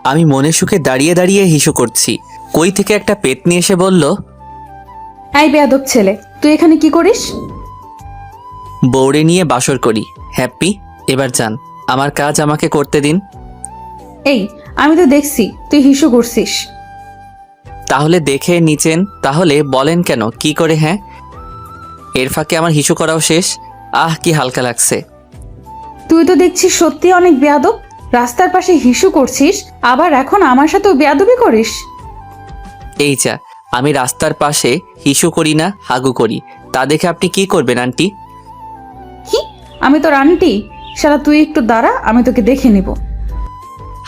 আমি মনে সুখে দাঁড়িয়ে দাঁড়িয়ে হিসু করছি, কই থেকে একটা পেতনি এসে বলল, এই বেয়াদব ছেলে, তুই এখানে কি করিস? বউরে নিয়ে বাসর করি। হ্যাপি, এবার যান, আমার কাজ আমাকে করতে দিন। এই, আমি তো দেখছি তুই হিসু করছিস। তাহলে দেখে নিচেন, তাহলে বলেন কেন কি করে? হ্যাঁ, এর ফাঁকে আমার হিসু করাও শেষ। আহ, কি হালকা লাগছে। তুই তো দেখছিস সত্যি অনেক বেয়াদব। রাস্তার পাশে হিসু করছিস, আবার এখন আমার সাথেও বেয়াদবি করিস। এই যা, আমি রাস্তার পাশে হিসু করি না, হাগু করি। তা দেখে আপনি কি করবেন আন্টি? কি? আমি তোর আন্টি? শালা তুই একটু দাঁড়া, আমি তোকে দেখে নিব।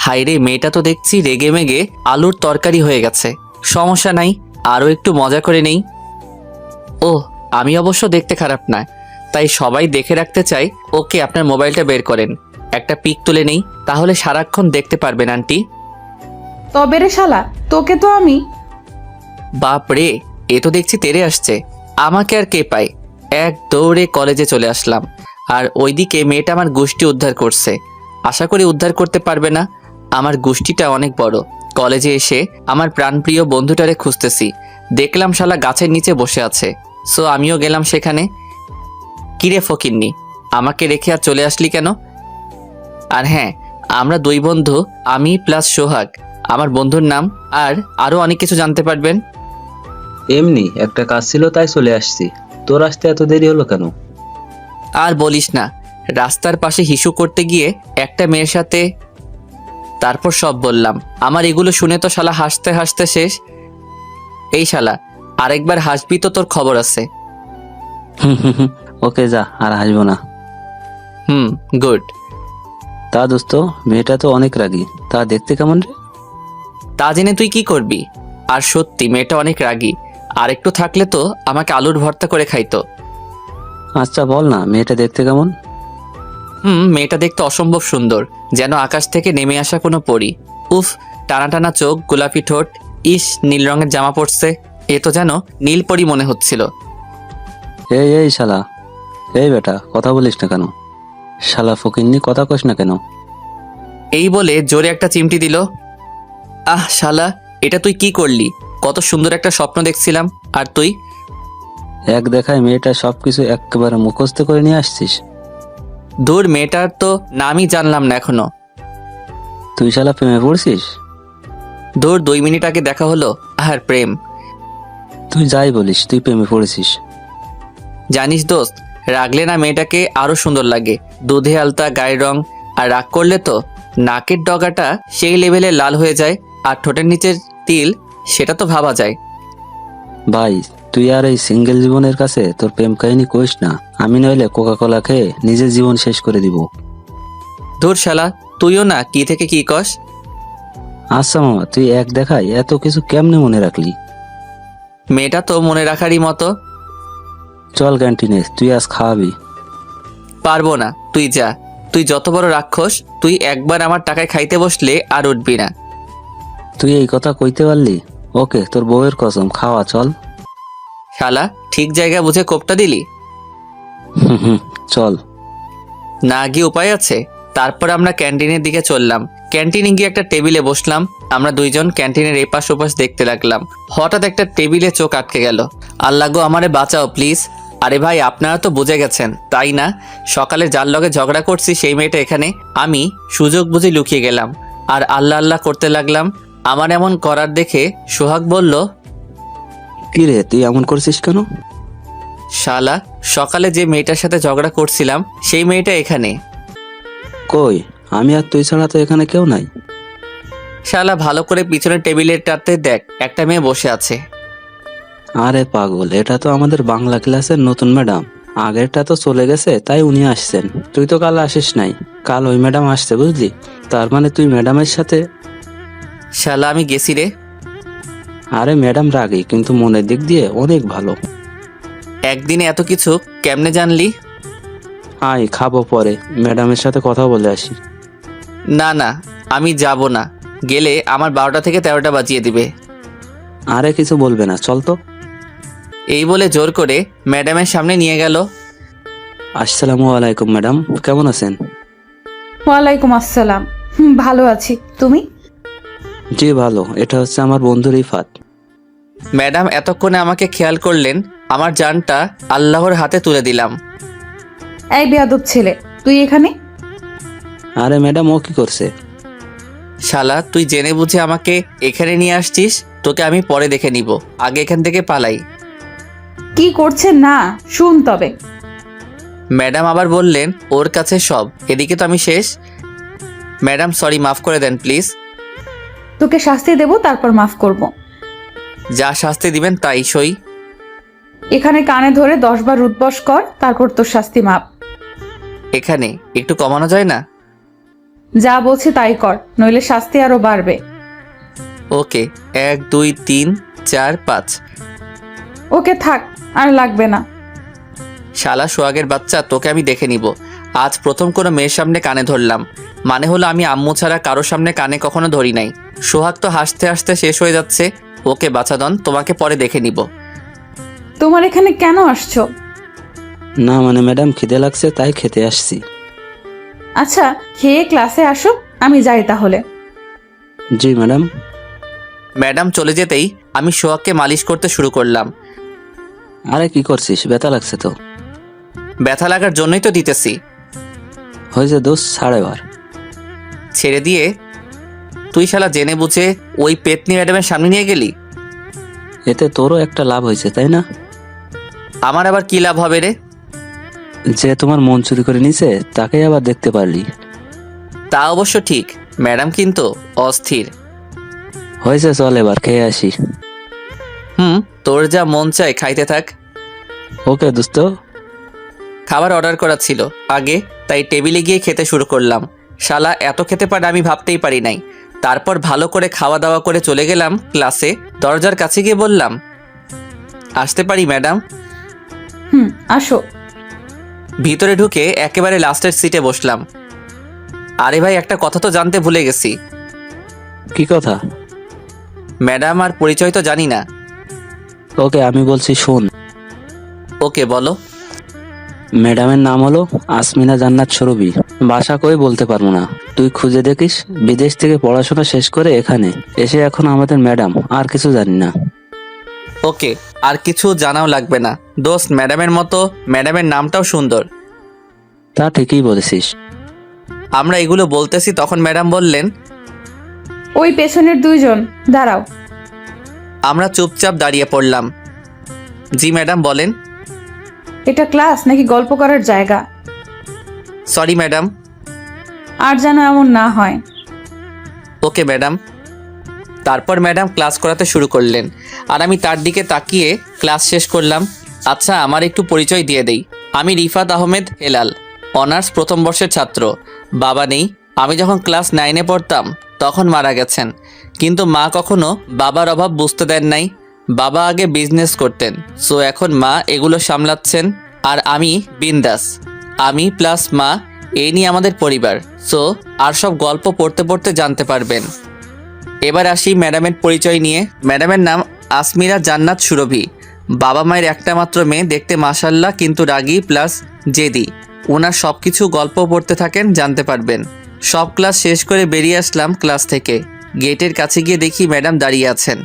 হাইরে, মেয়েটা তো দেখছি রেগে মেগে আলুর তরকারি হয়ে গেছে। সমস্যা নাই, আরও একটু মজা করে নেই। ও, আমি অবশ্য দেখতে খারাপ না, তাই সবাই দেখে রাখতে চাই। ওকে, আপনার মোবাইলটা বের করেন, একটা পিক তুলে নেই, তাহলে সারাক্ষণ দেখতে পারবেন আন্টি। তবে রে শালা, তোকে তো আমি। বাপ রে, এ তো দেখছি তেড়ে আসছে। আমাকে আর কে পায়? এক দৌড়ে কলেজে চলে আসলাম, আর ওইদিকে মেয়েটা আমার গোষ্ঠী উদ্ধার করছে। আশা করি উদ্ধার করতে পারবে না, আমার গোষ্ঠীটা অনেক বড়। কলেজে এসে আমার প্রাণপ্রিয় বন্ধুটারে খুঁজতেছি, দেখলাম শালা গাছের নিচে বসে আছে। সো আমিও গেলাম সেখানে। কিরে ফকিন্নি, আমাকে রেখে আর চলে আসলি কেন? আর হ্যাঁ, আমরা দুই বন্ধু, আমি প্লাস সোহাগ, আমার বন্ধুর নাম, আর আরও অনেক কিছু জানতে পারবেন। এমনি একটা কাজ ছিল তাই চলে আসছি। তোর আসতে এত দেরি হলো কেন? আর বলিস না, রাস্তার পাশে হিসু করতে গিয়ে একটা মেয়ের সাথে। তারপর সব বললাম। আমার এগুলো শুনে তো শালা হাসতে হাসতে শেষ। এই শালা, আরেকবার হাসবি তো তোর খবর আছে। ওকে যা, আর হাসবো না। গুড। তা দোস্ত, মেয়েটা তো অনেক রাগী, তা দেখতে কেমন রে? তা জেনে তুই কি করবি? আর সত্যি মেয়েটা অনেক রাগী, আর একটু থাকলে তো আমাকে আলুর ভর্তা করে খাইতো। আচ্ছা বল না, মেয়েটা দেখতে কেমন? মেয়েটা দেখতে অসম্ভব সুন্দর, যেন আকাশ থেকে নেমে আসা কোনো পরী। উফ, টানা টানা চোখ, গোলাপি ঠোঁট, ইস নীল রঙের জামা পরছে, এ তো যেন নীল পরী মনে হচ্ছিল। এই এই শালা, এই বেটা, কথা বলিস না কেন? শালা ফকিন্নি, কথা কস না কেন? এই বলে জোরে একটা চিমটি দিল। আহ শালা, এটা তুই কি করলি? কত সুন্দর একটা স্বপ্ন দেখছিলাম, আর তুই? এক দেখায় মেয়েটা সবকিছু একেবারে মুখস্থ করে নিয়ে আসছিস। দূর, মেয়েটার তো নামই জানলাম না এখনো। তুই শালা প্রেমে পড়ছিস? দূর, 2 মিনিট আগে দেখা হলো, আর প্রেম? তুই যাই বলিস, তুই প্রেমে পড়েছিস। জানিস দোস্ত, রাগলে না মেয়েটাকে আরো সুন্দর লাগে। দুধে আলতা গায়ের রং, আর রাগ করলে তো নাকের ডগাটা সেই লেভেলে লাল হয়ে যায়, আর ঠোঁটের নিচের তিল, সেটা তো ভাবা যায়। ভাই, তুই আর এই সিঙ্গেল জীবনের কাছে তোর প্রেম কাহিনী কইস না, আমি নইলে কোকা কোলা খেয়ে নিজের জীবন শেষ করে দিব। ধুর শালা, তুইও না কি থেকে কি কস। আচ্ছা মামা, তুই এক দেখায় এত কিছু কেমনে মনে রাখলি? মেয়েটা তো মনে রাখারই মতো। চল ক্যান্টিনে, তুই আজ খাওয়াবি। পারবো না, তুই যা। তুই যত বড় রাক্ষস, তুই একবার আমার টাকায় খাইতে বসলে আর উঠবি না। তুই এই কথা কইতে পারলি? ওকে, তোর বউয়ের কসম, খাওয়া, চল। শালা, ঠিক জায়গা বুঝে কোপটা দিলি। চল। না গিয়ে উপায় আছে? তারপর আমরা ক্যান্টিনের দিকে চললাম। ক্যান্টিনে গিয়ে একটা টেবিলে বসলাম। আমরা দুইজন ক্যান্টিনের এপাশ ওপাশ দেখতে লাগলাম। হঠাৎ একটা টেবিলে চোখ আটকে গেল। আল্লাহ গো, আমারে বাঁচাও প্লিজ। আরে ভাই, আপনারা তো বুঝে গেছেন তাই না? সকালে যার লগে ঝগড়া করছি সেই মেয়েটা এখানে। আমি সুযোগ বুঝে লুকিয়ে গেলাম, আর আল্লাহ আল্লাহ করতে লাগলাম। আমার এমন করার দেখে সোহাগ বলল, কি রে, তুই এমন করছিস কেন? শালা, সকালে যে মেয়েটার সাথে ঝগড়া করছিলাম সেই মেয়েটা এখানে। কই, আমি আর তুই ছাড়া তো এখানে কেউ নাই। শালা, ভালো করে পিছনের টেবিলেরটাতে দেখ, একটা মেয়ে বসে আছে। আরে পাগল, এটা তো আমাদের বাংলা ক্লাসের নতুন ম্যাডাম। আগেরটা তো চলে গেছে, তাই উনি আসছেন। তুই তো কাল আসিস নাই, কাল ওই ম্যাডাম আসছে, বুঝলি? তার মানে তুই ম্যাডামের সাথে। শালা, আমি গেছি রে। আরে ম্যাডাম রাগী, কিন্তু মনের দিক দিয়ে অনেক ভালো। একদিনে এত কিছু কেমনে জানলি? আয়, খাবো পরে, ম্যাডামের সাথে কথা বলে আসি। না না, আমি যাব না। গেলে আমার 12টা থেকে 13টা বাজিয়ে দিবে। আরে কিছু বলবে না, চল তো। এই বলে জোর করে ম্যাডামের সামনে নিয়ে গেল। আসসালামু আলাইকুম ম্যাডাম, কেমন আছেন? ওয়ালাইকুম আসসালাম। ভালো আছি, তুমি? জি ভালো, এটা হচ্ছে আমার বন্ধু রিফাত। ম্যাডাম এতক্ষণে আমাকে খেয়াল করলেন, আমার জানটা আল্লাহর হাতে তুলে দিলাম। এই বেয়াদব ছেলে, তুই এখানে? আরে ম্যাডাম, ও কি করছে? শালা, তুই জেনে বুঝে আমাকে এখানে নিয়ে আসছিস, তোকে আমি পরে দেখে নিব, আগে এখান থেকে পালাই। কি করছেন না শুন তবে। ম্যাডাম আবার বললেন ওর কাছে সব, এদিকে তো আমি শেষ। ম্যাডাম সরি, মাফ করে দেন প্লিজ। তোকে শাস্তি দেব, তারপর মাফ করব। যা শাস্তি দিবেন তাই সই। এখানে কানে ধরে 10 বার উঠবস কর, তারপর তোর শাস্তি মাপ। এখানে একটু কমানো যায় না? যা বলছি তাই কর, নইলে শাস্তি আরো বাড়বে। ওকে, 1 2 3 4 5। ওকে থাক, আর লাগবে না। শালা সোহাগের বাচ্চা, তোকে আমি দেখে নিব। আজ প্রথম কোনো মেয়ের সামনে কানে ধরলাম, মানে হলো আমি আম্মু ছাড়া কারোর সামনে কানে কখনো ধরি নাই। সোহাগ তো হাসতে হাসতে শেষ হয়ে যাচ্ছে। ওকে বাছাদন, তোমাকে পরে দেখে নিব। তোমার এখানে কেন আসছো? না মানে ম্যাডাম, খিদে লাগছে তাই খেতে আসছি। আচ্ছা, খেয়ে ক্লাসে আসো, আমি যাই তাহলে। জি ম্যাডাম। ম্যাডাম চলে যেতেই আমি সোহাগকে মালিশ করতে শুরু করলাম। আরে কি করছিস? ব্যথা লাগছে তো? ব্যথা লাগার জন্যই তো দিতেছি। হয়েছে দোষ, ছাড় এবার। ছেড়ে দিয়ে তুই শালা জেনে বুঝে ওই পেতনি ম্যাডামের সামনে নিয়ে গেলি। এতে তোরও একটা লাভ হয়েছে, তাই না? আমার আবার কি লাভ হবে রে? যে তোমার মন চুরি করে নিছে তাকেই আবার দেখতে পারলি। তা অবশ্য ঠিক, ম্যাডাম কিন্তু অস্থির। হয়েছে, চল এবার খেয়ে আসি। তোর যা মন চায় খাইতে থাক। ওকে দোস্ত। খাবার অর্ডার করা ছিল আগে, তাই টেবিলে গিয়ে খেতে শুরু করলাম। শালা এত খেতে পারে আমি ভাবতেই পারি নাই। তারপর ভালো করে খাওয়া দাওয়া করে চলে গেলাম ক্লাসে। দরজার কাছে গিয়ে বললাম, আসতে পারি ম্যাডাম? আসো। ভিতরে ঢুকে একেবারে লাস্টের সিটে বসলাম। আরে ভাই, একটা কথা তো জানতে ভুলে গেছি। কি কথা? ম্যাডাম আর পরিচয় তো জানি না। ওকে আমি বলছি, শোন। ওকে বলো। ম্যাডামের নাম হলো আসমিনা জান্নাত সুরভি। বাসা কই বলতে পারবো না, তুই খুঁজে দেখিস। বিদেশ থেকে পড়াশোনা শেষ করে এখানে এসে এখন আমাদের ম্যাডাম, আর কিছু জানি না। ওকে, আর কিছু জানাও লাগবে না দোস্ত। ম্যাডামের মতো ম্যাডামের নামটাও সুন্দর। তা ঠিকই বলেছিস। আমরা এগুলো বলতেছি তখন ম্যাডাম বললেন, ওই পেছনের 2 জন দাঁড়াও। আমরা চুপচাপ দাঁড়িয়ে পড়লাম। জি ম্যাডাম বলেন। এটা ক্লাস নাকি গল্প করার জায়গা? Sorry madam. আর যেন এমন না হয়। Okay madam. তারপর ম্যাডাম ক্লাস করাতে শুরু করলেন, আর আমি তার দিকে তাকিয়ে ক্লাস শেষ করলাম। আচ্ছা, আমার একটু পরিচয় দিয়ে দেই। আমি রিফাত আহমেদ হেলাল, অনার্স প্রথম বর্ষের ছাত্র। বাবা নেই। আমি যখন ক্লাস 9-এ পড়তাম তখন মারা গেছেন, কিন্তু মা কখনো বাবার অভাব বুঝতে দেন নাই। বাবা আগে বিজনেস করতেন, সো এখন মা এগুলো সামলাচ্ছেন। আর আমি বিন্দাস। আমি প্লাস মা, এই নিয়ে আমাদের পরিবার। সো আর সব গল্প পড়তে পড়তে জানতে পারবেন। এবার আসি ম্যাডামের পরিচয় নিয়ে। ম্যাডামের নাম আসমিনা জান্নাত সুরভি। বাবা মায়ের একটা মাত্র মেয়ে, দেখতে মাশাল্লাহ কিন্তু রাগী প্লাস জেদি। ওনার সব কিছু গল্প পড়তে থাকেন, জানতে পারবেন। সব ক্লাস শেষ করে বেরিয়ে আসলাম ক্লাস থেকে। গেটের কাছে গিয়ে দেখি ম্যাডাম দাঁড়িয়ে আছেন।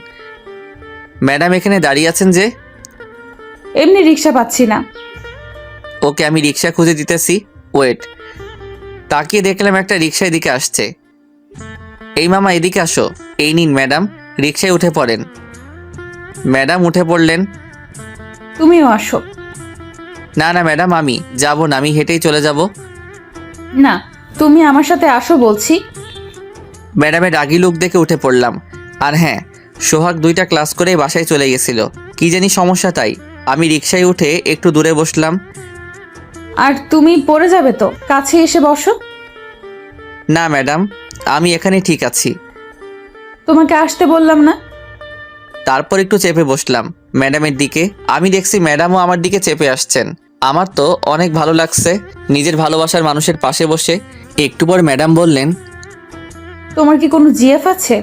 ম্যাডাম এখানে দাঁড়িয়ে আছেন যে? এমনি রিক্সা পাচ্ছি না। ওকে, আমি রিক্সা খুঁজে দিতেছি, ওয়েট। তাকিয়ে দেখলাম একটা রিক্সা এদিকে আসছে। এই মামা এদিকে আসো। এই নিন ম্যাডাম, রিক্সায় উঠে পড়েন। ম্যাডাম উঠে পড়লেন। তুমিও আসো। না না ম্যাডাম, আমি যাব না, আমি হেঁটেই চলে যাব। না, তুমি আমার সাথে আসো বলছি। ম্যাডামের রাগী লুক দেখে উঠে পড়লাম। আর হ্যাঁ, সোহাগ 2টা ক্লাস করে বাসায় চলে গেছিল, কি জানি সমস্যা, তাই আমি রিক্সায় উঠে একটু দূরে বসলাম। আর তুমি পড়ে যাবে তো, কাছে এসে বসো। না ম্যাডাম, আমি এখানে ঠিক আছি। তোমাকে আসতে বললাম না? তারপর একটু চেপে বসলাম ম্যাডামের দিকে। আমি দেখছি ম্যাডামও আমার দিকে চেপে আসছেন। আমার তো অনেক ভালো লাগছে নিজের ভালোবাসার মানুষের পাশে বসে। একটু পর ম্যাডাম বললেন, তোমার কি কোনো জিএফ আছে?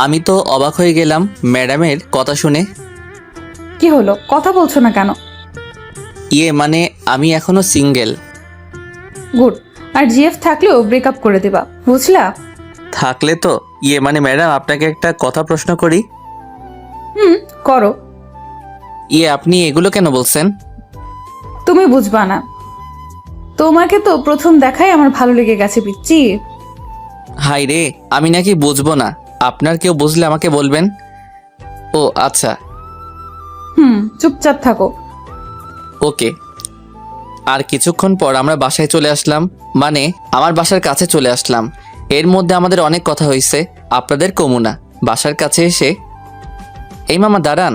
আমি তো অবাক হয়ে গেলাম ম্যাডামের কথা শুনে। কি হলো, কথা বলছো না কেন? মানে আমি এখনো সিঙ্গেল। গুড। আর জিএফ থাকলেও ব্রেকআপ করে দেবা, বুঝলা? থাকলে তো মানে ম্যাডাম, আপনাকে একটা কথা প্রশ্ন করি। হুম, করো। আপনি এগুলো কেন বলছেন? তুমি বুঝবা না। তোমাকে তো প্রথম দেখায় আমার ভালো লেগে গেছে পিচ্ছি। হাই রে, আমি নাকি বুঝবো না? আপনার কেউ বুঝলে আমাকে বলবেন। ও আচ্ছা, চুপচাপ থাকো। ওকে। আর কিছুক্ষণ পর আমরা বাসায় চলে আসলাম, মানে আমার বাসার কাছে চলে আসলাম। এর মধ্যে আমাদের অনেক কথা হয়েছে, আপনাদের কমুনা। বাসার কাছে এসে, এই মামা দাঁড়ান।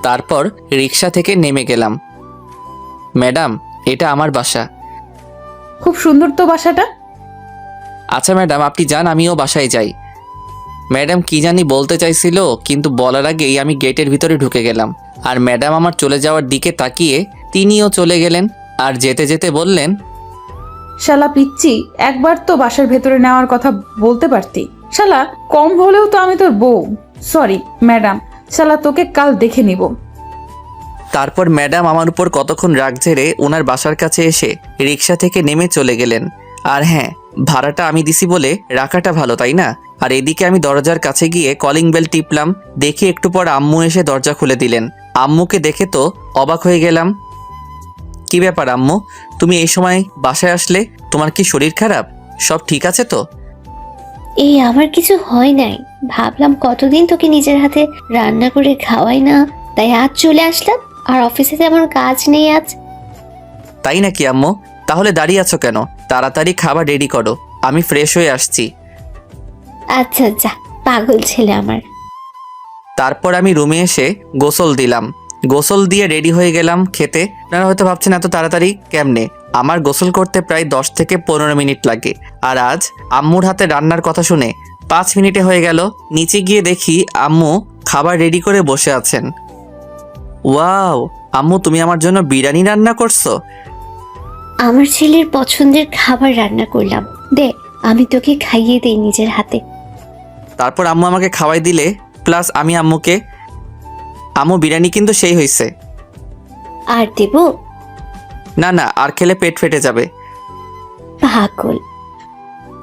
তারপর রিক্সা থেকে নেমে গেলাম। ম্যাডাম, এটা আমার বাসা। খুব সুন্দর তো বাসাটা। আচ্ছা ম্যাডাম, আপনি যান, আমিও বাসায় যাই। ম্যাডাম কি জানি বলতে চাইছিল, কিন্তু বলার আগেই আমি গেটের ভিতরে ঢুকে গেলাম। আর ম্যাডাম আমার চলে যাওয়ার দিকে তাকিয়ে তিনিও চলে গেলেন। আর যেতে যেতে বললেন, শালা পিচ্ছি, একবার তো বাসার ভেতরে নেওয়ার কথা বলতে পারতি। শালা, কম হলেও তো আমি তোর বউ। সরি ম্যাডাম, শালা তোকে কাল দেখে নিব। তারপর ম্যাডাম আমার উপর কতক্ষণ রাগ ঝেড়ে ওনার বাসার কাছে এসে রিক্সা থেকে নেমে চলে গেলেন। আর হ্যাঁ, ভাড়াটা আমি দিছি বলে রাখাটা ভালো, তাই না? আর এদিকে আমি দরজার কাছে গিয়ে কলিং বেল টিপলাম। দেখি একটু পর আম্মু এসে দরজা খুলে দিলেন। আম্মুকে দেখে তো অবাক হয়ে গেলাম। কি ব্যাপার আম্মু, তুমি এই সময় বাসায় আসলে? তোমার কি শরীর খারাপ? সব ঠিক আছে তো? এই আমার কিছু হয় নাই, ভাবলাম কতদিন তোকে নিজের হাতে রান্না করে খাওয়াই না, তাই আজ চলে আসলাম। আর অফিসে তেমন কাজ নেই আজ। তাই নাকি আম্মু? তাহলে দাঁড়িয়ে আছো কেন? তাড়াতাড়ি খাবার রেডি করো, আমি ফ্রেশ হয়ে আসছি। আচ্ছা যা, পাগল ছেলে আমার। তারপর আমি রুমে এসে গোসল দিলাম। গোসল দিয়ে রেডি হয়ে গেলাম খেতে। আপনারা হয়তো ভাবছেন এত তাড়াতাড়ি কেমনে? আমার গোসল করতে প্রায় 10 থেকে 15 মিনিট লাগে। আর আজ আম্মুর হাতে রান্নার কথা শুনে 5 মিনিটে হয়ে গেল। নিচে গিয়ে দেখি আম্মু খাবার রেডি করে বসে আছেন। ওয়াও, আম্মু তুমি আমার জন্য বিরিয়ানি রান্না করছো? আমার ছেলের পছন্দের খাবার রান্না করলাম, দে আমি তোকে খাইয়ে দেই নিজের হাতে। তারপর আম্মু আমাকে খাওয়াই দিলে, প্লাস আমি আম্মুকে। আম্মু বিরিয়ানি কিন্তু সেই হয়েছে। আর দেব? না না, আর খেলে পেট ফেটে যাবে। পাগল।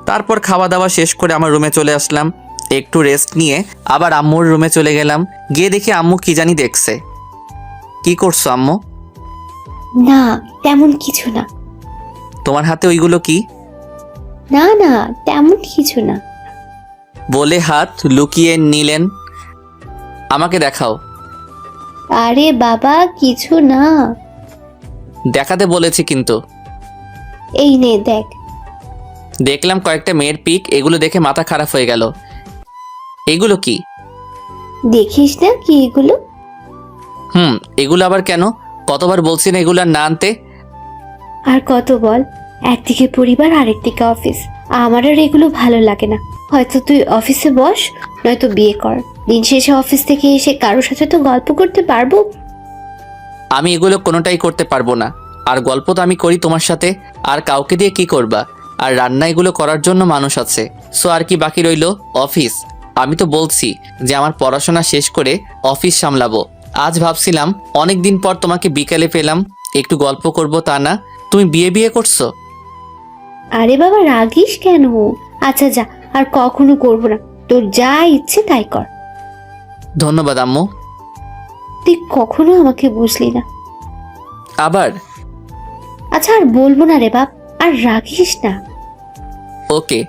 তারপর খাওয়া দাওয়া শেষ করে আমার রুমে চলে আসলাম। একটু রেস্ট নিয়ে আবার আম্মুর রুমে চলে গেলাম। গিয়ে দেখি আম্মু কি জানি দেখছে। কি করছো আম্মু? না, তেমন কিছু না। তোমার হাতে ওইগুলো কি? না না, তেমন কিছু না। বলে হাত লুকিয়ে নিলেন। আমাকে দেখাও। আরে বাবা, কিছু না। দেখাতে বলেছি কিন্তু। এই নে দেখ। দেখলাম কয়েকটা মেয়ের পিক, এগুলো দেখে মাথা খারাপ হয়ে গেল। এগুলো কি? দেখিস না কি এগুলো? এগুলো আবার কেন? কতবার বলছি না এগুলো আর না আনতে? আর কত বল, একদিকে পরিবার আরেকদিকে অফিস। আমার আর এগুলো ভালো লাগে না। হয়তো তুই অফিসে বস, নয়তো বিয়ে কর। দিন শেষে অফিস থেকে এসে কারোর সাথে তো গল্প করতে পারবো। আমি এগুলো কোনোটাই করতে পারবো না। আর গল্প তো আমি করি তোমার সাথে, আর কাউকে দিয়ে কি করবা? আর রান্না এগুলো করার জন্য মানুষ আছে। সো আর কি বাকি রইলো? অফিস। আমি তো বলছি যে আমার পড়াশোনা শেষ করে অফিস সামলাবো। আজ ভাবছিলাম অনেক দিন পর তোমাকে বিকালে পেলাম, একটু গল্প করব, তা না, তুমি বিয়ে করছো। আরে বাবা, রাগিস কেন? আচ্ছা যা, আর কখনো করবো না। তোর যা ইচ্ছে তাই কর। ধন্যবাদ আম্মু। তুই কখনো আমাকে বুঝলি না। আবার? আচ্ছা আর বলবো না রে বাপ, আর রাগিস না। ওকে।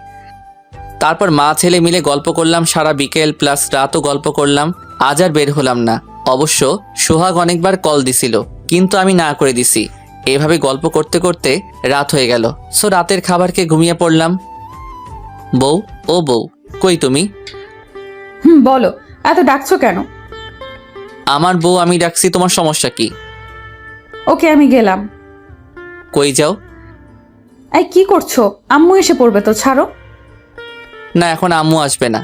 তারপর মা ছেলে মিলে গল্প করলাম সারা বিকেল, প্লাস রাতও গল্প করলাম। আজ আর বের হলাম না। অবশ্য সোহাগ অনেকবার কল দিছিল, কিন্তু আমি না করে দিছি। এভাবে গল্প করতে করতে রাত হয়ে গেল। সো রাতের খাবার খেয়ে ঘুমিয়ে পড়লাম। বউ, ও বউ, কই তুমি? বলো, এত ডাকছো কেন? আমার বউ আমি ডাকছি, তোমার সমস্যা কি? ওকে, আমি গেলাম। কই যাও? এই কি করছো? আম্মু এসে পড়বে তো, ছাড়ো। না, এখন আম্মু আসবে না।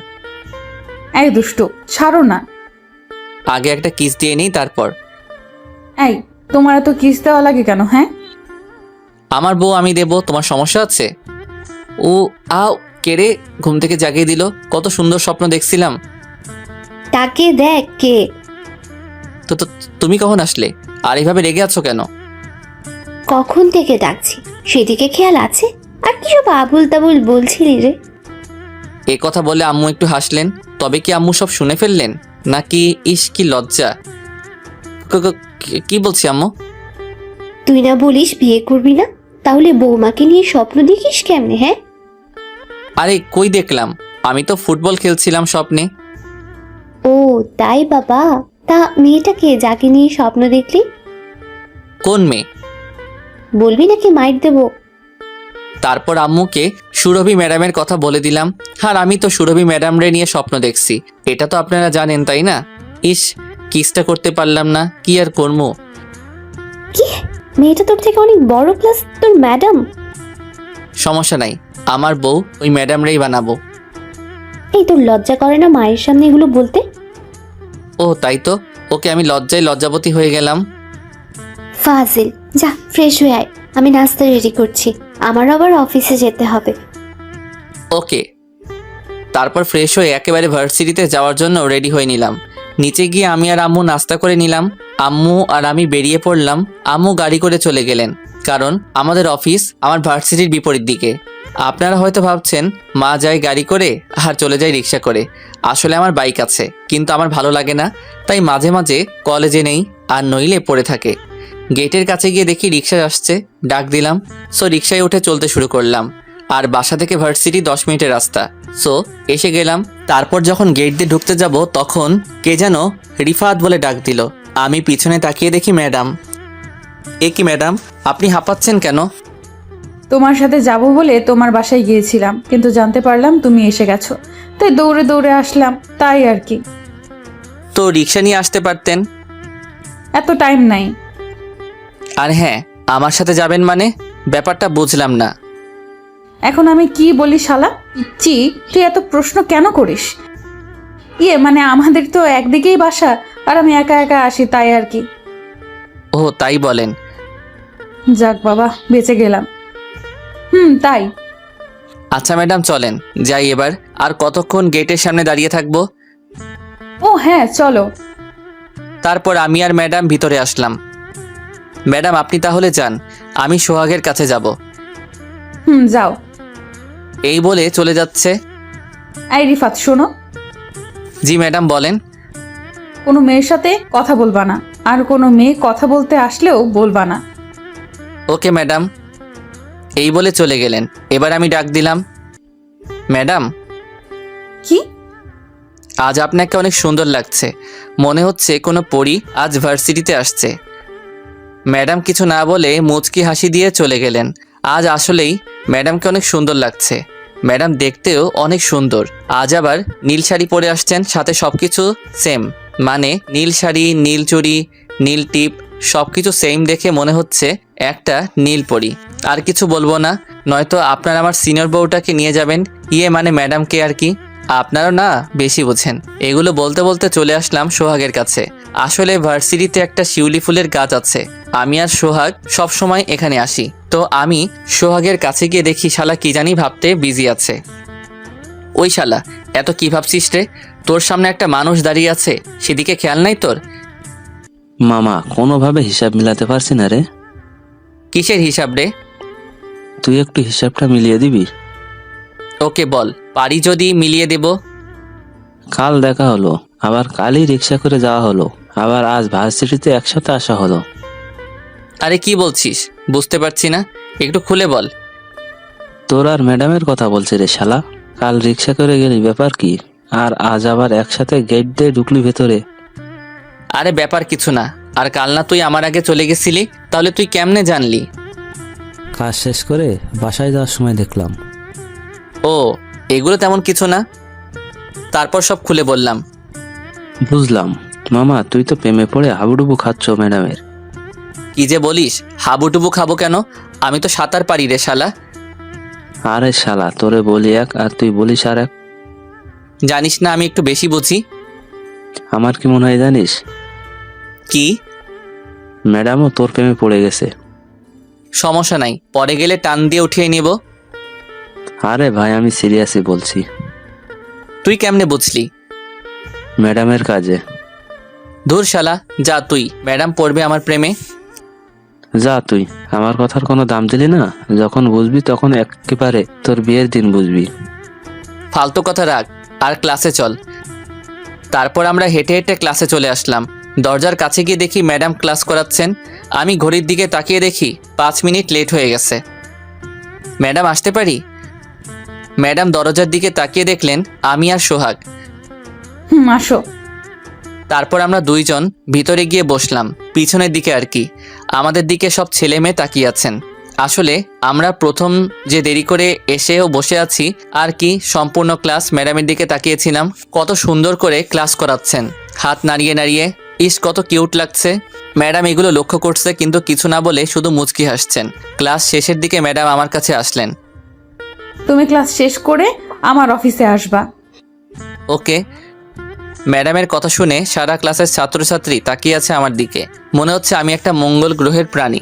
এই দুষ্টু, ছাড়ো না। আগে একটা কিস দিয়ে নেই তারপর। এই, তোমার এত কিস দেওয়া লাগে কেন? হ্যাঁ, আমার বউ আমি দেব, তোমার সমস্যা আছে? ও আও, কেড়ে ঘুম থেকে জাগিয়ে দিল। কত সুন্দর স্বপ্ন দেখছিলাম। তাকে দেখ কে। তো তুমি কখন আসলে? আর এইভাবে রেগে আছো কেন? কখন থেকে ডাকছি, সেদিকে খেয়াল আছে? আর কি সব আবুল তাবুল বলছিলি রে? এ কথা বলে আম্মু একটু হাসলেন। তবে কি আম্মু সব শুনে ফেললেন নাকি? ইস কি লজ্জা। কি বলছি আম্মু? তুই না বলিস বিয়ে করবি না, তাহলে বৌমাকে নিয়ে স্বপ্ন দেখিস কেমনে? হ্যাঁ, আরে কই দেখলাম, আমি তো ফুটবল খেলছিলাম স্বপ্নে। ও তাই বাবা। তা মেয়েটাকে যাকে নিয়ে স্বপ্ন দেখলি? কোন মেয়ে? বলবি নাকি মাইর দেবো? তারপর আম্মুকে সুরভি ম্যাডামের কথা বলে দিলাম। আর আমি তো সুরভি ম্যাডামরে নিয়ে স্বপ্ন দেখছি, এটা তো আপনারা জানেন তাই না? ইস, কিসটা করতে পারলাম না, কি আর করবো। কি, মেয়েটা তোর থেকে অনেক বড় ক্লাস, তোর ম্যাডাম? সমস্যা নাই, আমার বউ ওই ম্যাডামরেই বানাবো। এই তোর লজ্জা করে না মায়ের সামনে এগুলো বলতে? ও তাই তো, ওকে আমি লজ্জায় লজ্জাবতী হয়ে গেলাম। ফাজিল, যা ফ্রেশ হয়ে আয়, আমি নাস্তা রেডি করছি, আমার আবার অফিসে যেতে হবে। ওকে। তারপর ফ্রেশ হয়ে একেবারে ভার্সিটিতে যাওয়ার জন্য রেডি হয়ে নিলাম। নিচে গিয়ে আমি আর আম্মু নাস্তা করে নিলাম। আম্মু আর আমি বেরিয়ে পড়লাম। আম্মু গাড়ি করে চলে গেলেন, কারণ আমাদের অফিস আমার ভার্সিটির বিপরীত দিকে। আপনারা হয়তো ভাবছেন মা যায় গাড়ি করে আর চলে যায় রিক্সা করে। আসলে আমার বাইক আছে, কিন্তু আমার ভালো লাগে না, তাই মাঝে মাঝে কলেজে নেই, আর নইলে পড়ে থাকে। গেটের কাছে গিয়ে দেখি রিক্সা আসছে, ডাক দিলাম। সো রিক্সায় উঠে চলতে শুরু করলাম। আর বাসা থেকে ভার্সিটি 10 মিনিটের রাস্তা। সো এসে গেলাম। তারপর যখন গেট দিয়ে ঢুকতে যাব তখন কে যেন রিফাত বলে ডাক দিল। আমি পিছনে তাকিয়ে দেখি ম্যাডাম। এ কি ম্যাডাম, আপনি হাঁপাচ্ছেন কেন? তোমার সাথে যাব বলে তোমার বাসায় গিয়েছিলাম, কিন্তু জানতে পারলাম তুমি এসে গেছো, তাই দৌড়ে দৌড়ে আসলাম, তাই আর কি। তো রিক্সা নিয়ে আসতে পারতেন। এত টাইম নাই। আর হ্যাঁ, আমার সাথে যাবেন মানে? ব্যাপারটা বুঝলাম না। এখন আমি কি বলি শালা পিচ্চি, তুই এত প্রশ্ন কেন করিস? মানে আমাদের তো একদিকেই বাসা, আর আমি একা একা আসি, তাই আর কি। ও তাই বলেন। যাক বাবা, বেঁচে গেলাম। তাই। আচ্ছা ম্যাডাম চলেন যাই এবার। আর কতক্ষণ গেটের সামনে দাঁড়িয়ে থাকবো? ও হ্যাঁ, চলো। তারপর আমি আর ম্যাডাম ভিতরে আসলাম। ম্যাডাম আপনি তাহলে যান, আমি সোহাগের কাছে যাব। যাও। এই বলে চলে যাচ্ছে। এই রিফাত শোনো, জি ম্যাডাম বলেন। কোনো মেয়ের সাথে কথা বলবা না, আর কোনো মেয়ে কথা বলতে আসলেও বলবা না। Okay madam. এই বলে চলে গেলেন। এবার আমি ডাক দিলাম, ম্যাডাম কি? আজ আপনাকে অনেক সুন্দর লাগছে, মনে হচ্ছে কোনো পরী আজ ভার্সিটিতে আসছে। ম্যাডাম কিছু না বলে মুচকি হাসি দিয়ে চলে গেলেন। আজ আসলেই ম্যাডামকে অনেক সুন্দর লাগছে। ম্যাডাম দেখতেও অনেক সুন্দর। আজ আবার নীল শাড়ি পরে আসছেন, সাথে সব কিছু সেম, মানে নীল শাড়ি, নীল চুড়ি, নীল টিপ, সব কিছু সেম দেখে মনে হচ্ছে একটা নীল পরী। আর কিছু বলবো না, নয়তো আপনার আমার সিনিয়র বউটাকে নিয়ে যাবেন, মানে ম্যাডামকে আর কি। আপনারও না বেশি বোঝেন। এগুলো বলতে বলতে চলে আসলাম সোহাগের কাছে। আসলে ভার্সিটিতে একটা শিউলি ফুলের গাছ আছে, আমি আর সোহাগ সব সময় এখানে আসি। তো আমি সোহাগের কাছে গিয়ে দেখি শালা কি জানি ভাবতে বিজি আছে। ওই শালা, এত কি ভাবছিস রে? তোর সামনে একটা মানুষ দাঁড়িয়ে আছে, সেদিকে খেয়াল নাই তোর? মামা কোনোভাবে হিসাব মিলাতে পারছি না রে। কিসের হিসাব রে? তুই একটু হিসাবটা মিলিয়ে দিবি? ওকে বল, পারি যদি মিলিয়ে দেব। কাল দেখা হলো, আবার কালই রিক্সা করে যাওয়া হলো, আবার আজ ভার্সিটিতে একসাথে আসা হলো। আরে কি বলছিস বুঝতে পারছি না, একটু খুলে বল। তোর আর ম্যাডামের কথা বলছে রে শালা। কাল রিক্সা করে গেলি, ব্যাপার কি? আর আজ আবার একসাথে গেট দিয়ে ঢুকলি ভেতরে। আরে ব্যাপার কিছু না। আর কাল না তুই আমার আগে চলে গেছিলি, তাহলে তুই কেমনে জানলি? কাজ শেষ করে বাসায় যাওয়ার সময় দেখলাম। ও, এগুলো তেমন কিছু না। তারপর সব খুলে বললাম। বুঝলাম। মামা তুই তো প্রেমে পড়ে হাবুডুবু খাচ্ছ ম্যাডামের। কি যে বলিস, হাবুডুবু খাবো কেন? আমি তো সাঁতার পারি রে শালা। আরে শালা, তোরে বলি এক আর তুই বলিস আর এক। জানিস না আমি একটু বেশি বুঝি। আমার কি মনে হয় জানিস? কি? ম্যাডামও তোর প্রেমে পড়ে গেছে। সমস্যা নাই, পরে গেলে টান দিয়ে উঠিয়ে নেব। আরে ভাই আমি সিরিয়াসই বলছি। তুই কেমনে বুঝলি? ম্যাডামের কাজে। ধুর শালা, যা তুই, ম্যাডাম পড়বে আমার প্রেমে। যা তুই, আমার কথার কোনো দাম দিলি না। যখন বুঝবি তখন একেবারে তোর বিয়ের দিন বুঝবি। ফালতু কথা রাখ আর ক্লাসে চল। তারপর আমরা হেঁটে হেঁটে ক্লাসে চলে আসলাম। দরজার কাছে গিয়ে দেখি ম্যাডাম ক্লাস করাচ্ছেন। আমি ঘড়ির দিকে তাকিয়ে দেখি 5 মিনিট লেট হয়ে গেছে। ম্যাডাম আসতে পারি? ম্যাডাম দরজার দিকে তাকিয়ে দেখলেন আমি আর সোহাগ। আসো। তারপর আমরা দুইজন ভিতরে গিয়ে বসলাম, পিছনের দিকে আর কি। আমাদের দিকে সব ছেলে মেয়ে তাকিয়ে আছেন। আসলে আমরা প্রথম যে দেরি করে এসেও বসে আছি আর কি, সম্পূর্ণ ক্লাস ম্যাডামের দিকে তাকিয়েছিলাম। কত সুন্দর করে ক্লাস করাচ্ছেন, হাত নাড়িয়ে নাড়িয়ে। ইস, কত কিউট লাগছে। ম্যাডাম এগুলো লক্ষ্য করছে কিন্তু কিছু না বলে শুধু মুচকি হাসছেন। ক্লাস শেষের দিকে ম্যাডাম আমার কাছে আসলেন। তুমি ক্লাস শেষ করে আমার অফিসে আসবা। ওকে। ম্যাডামের কথা শুনে সারা ক্লাসের ছাত্রছাত্রী তাকিয়ে আছে আমার দিকে। মনে হচ্ছে আমি একটা মঙ্গল গ্রহের প্রাণী।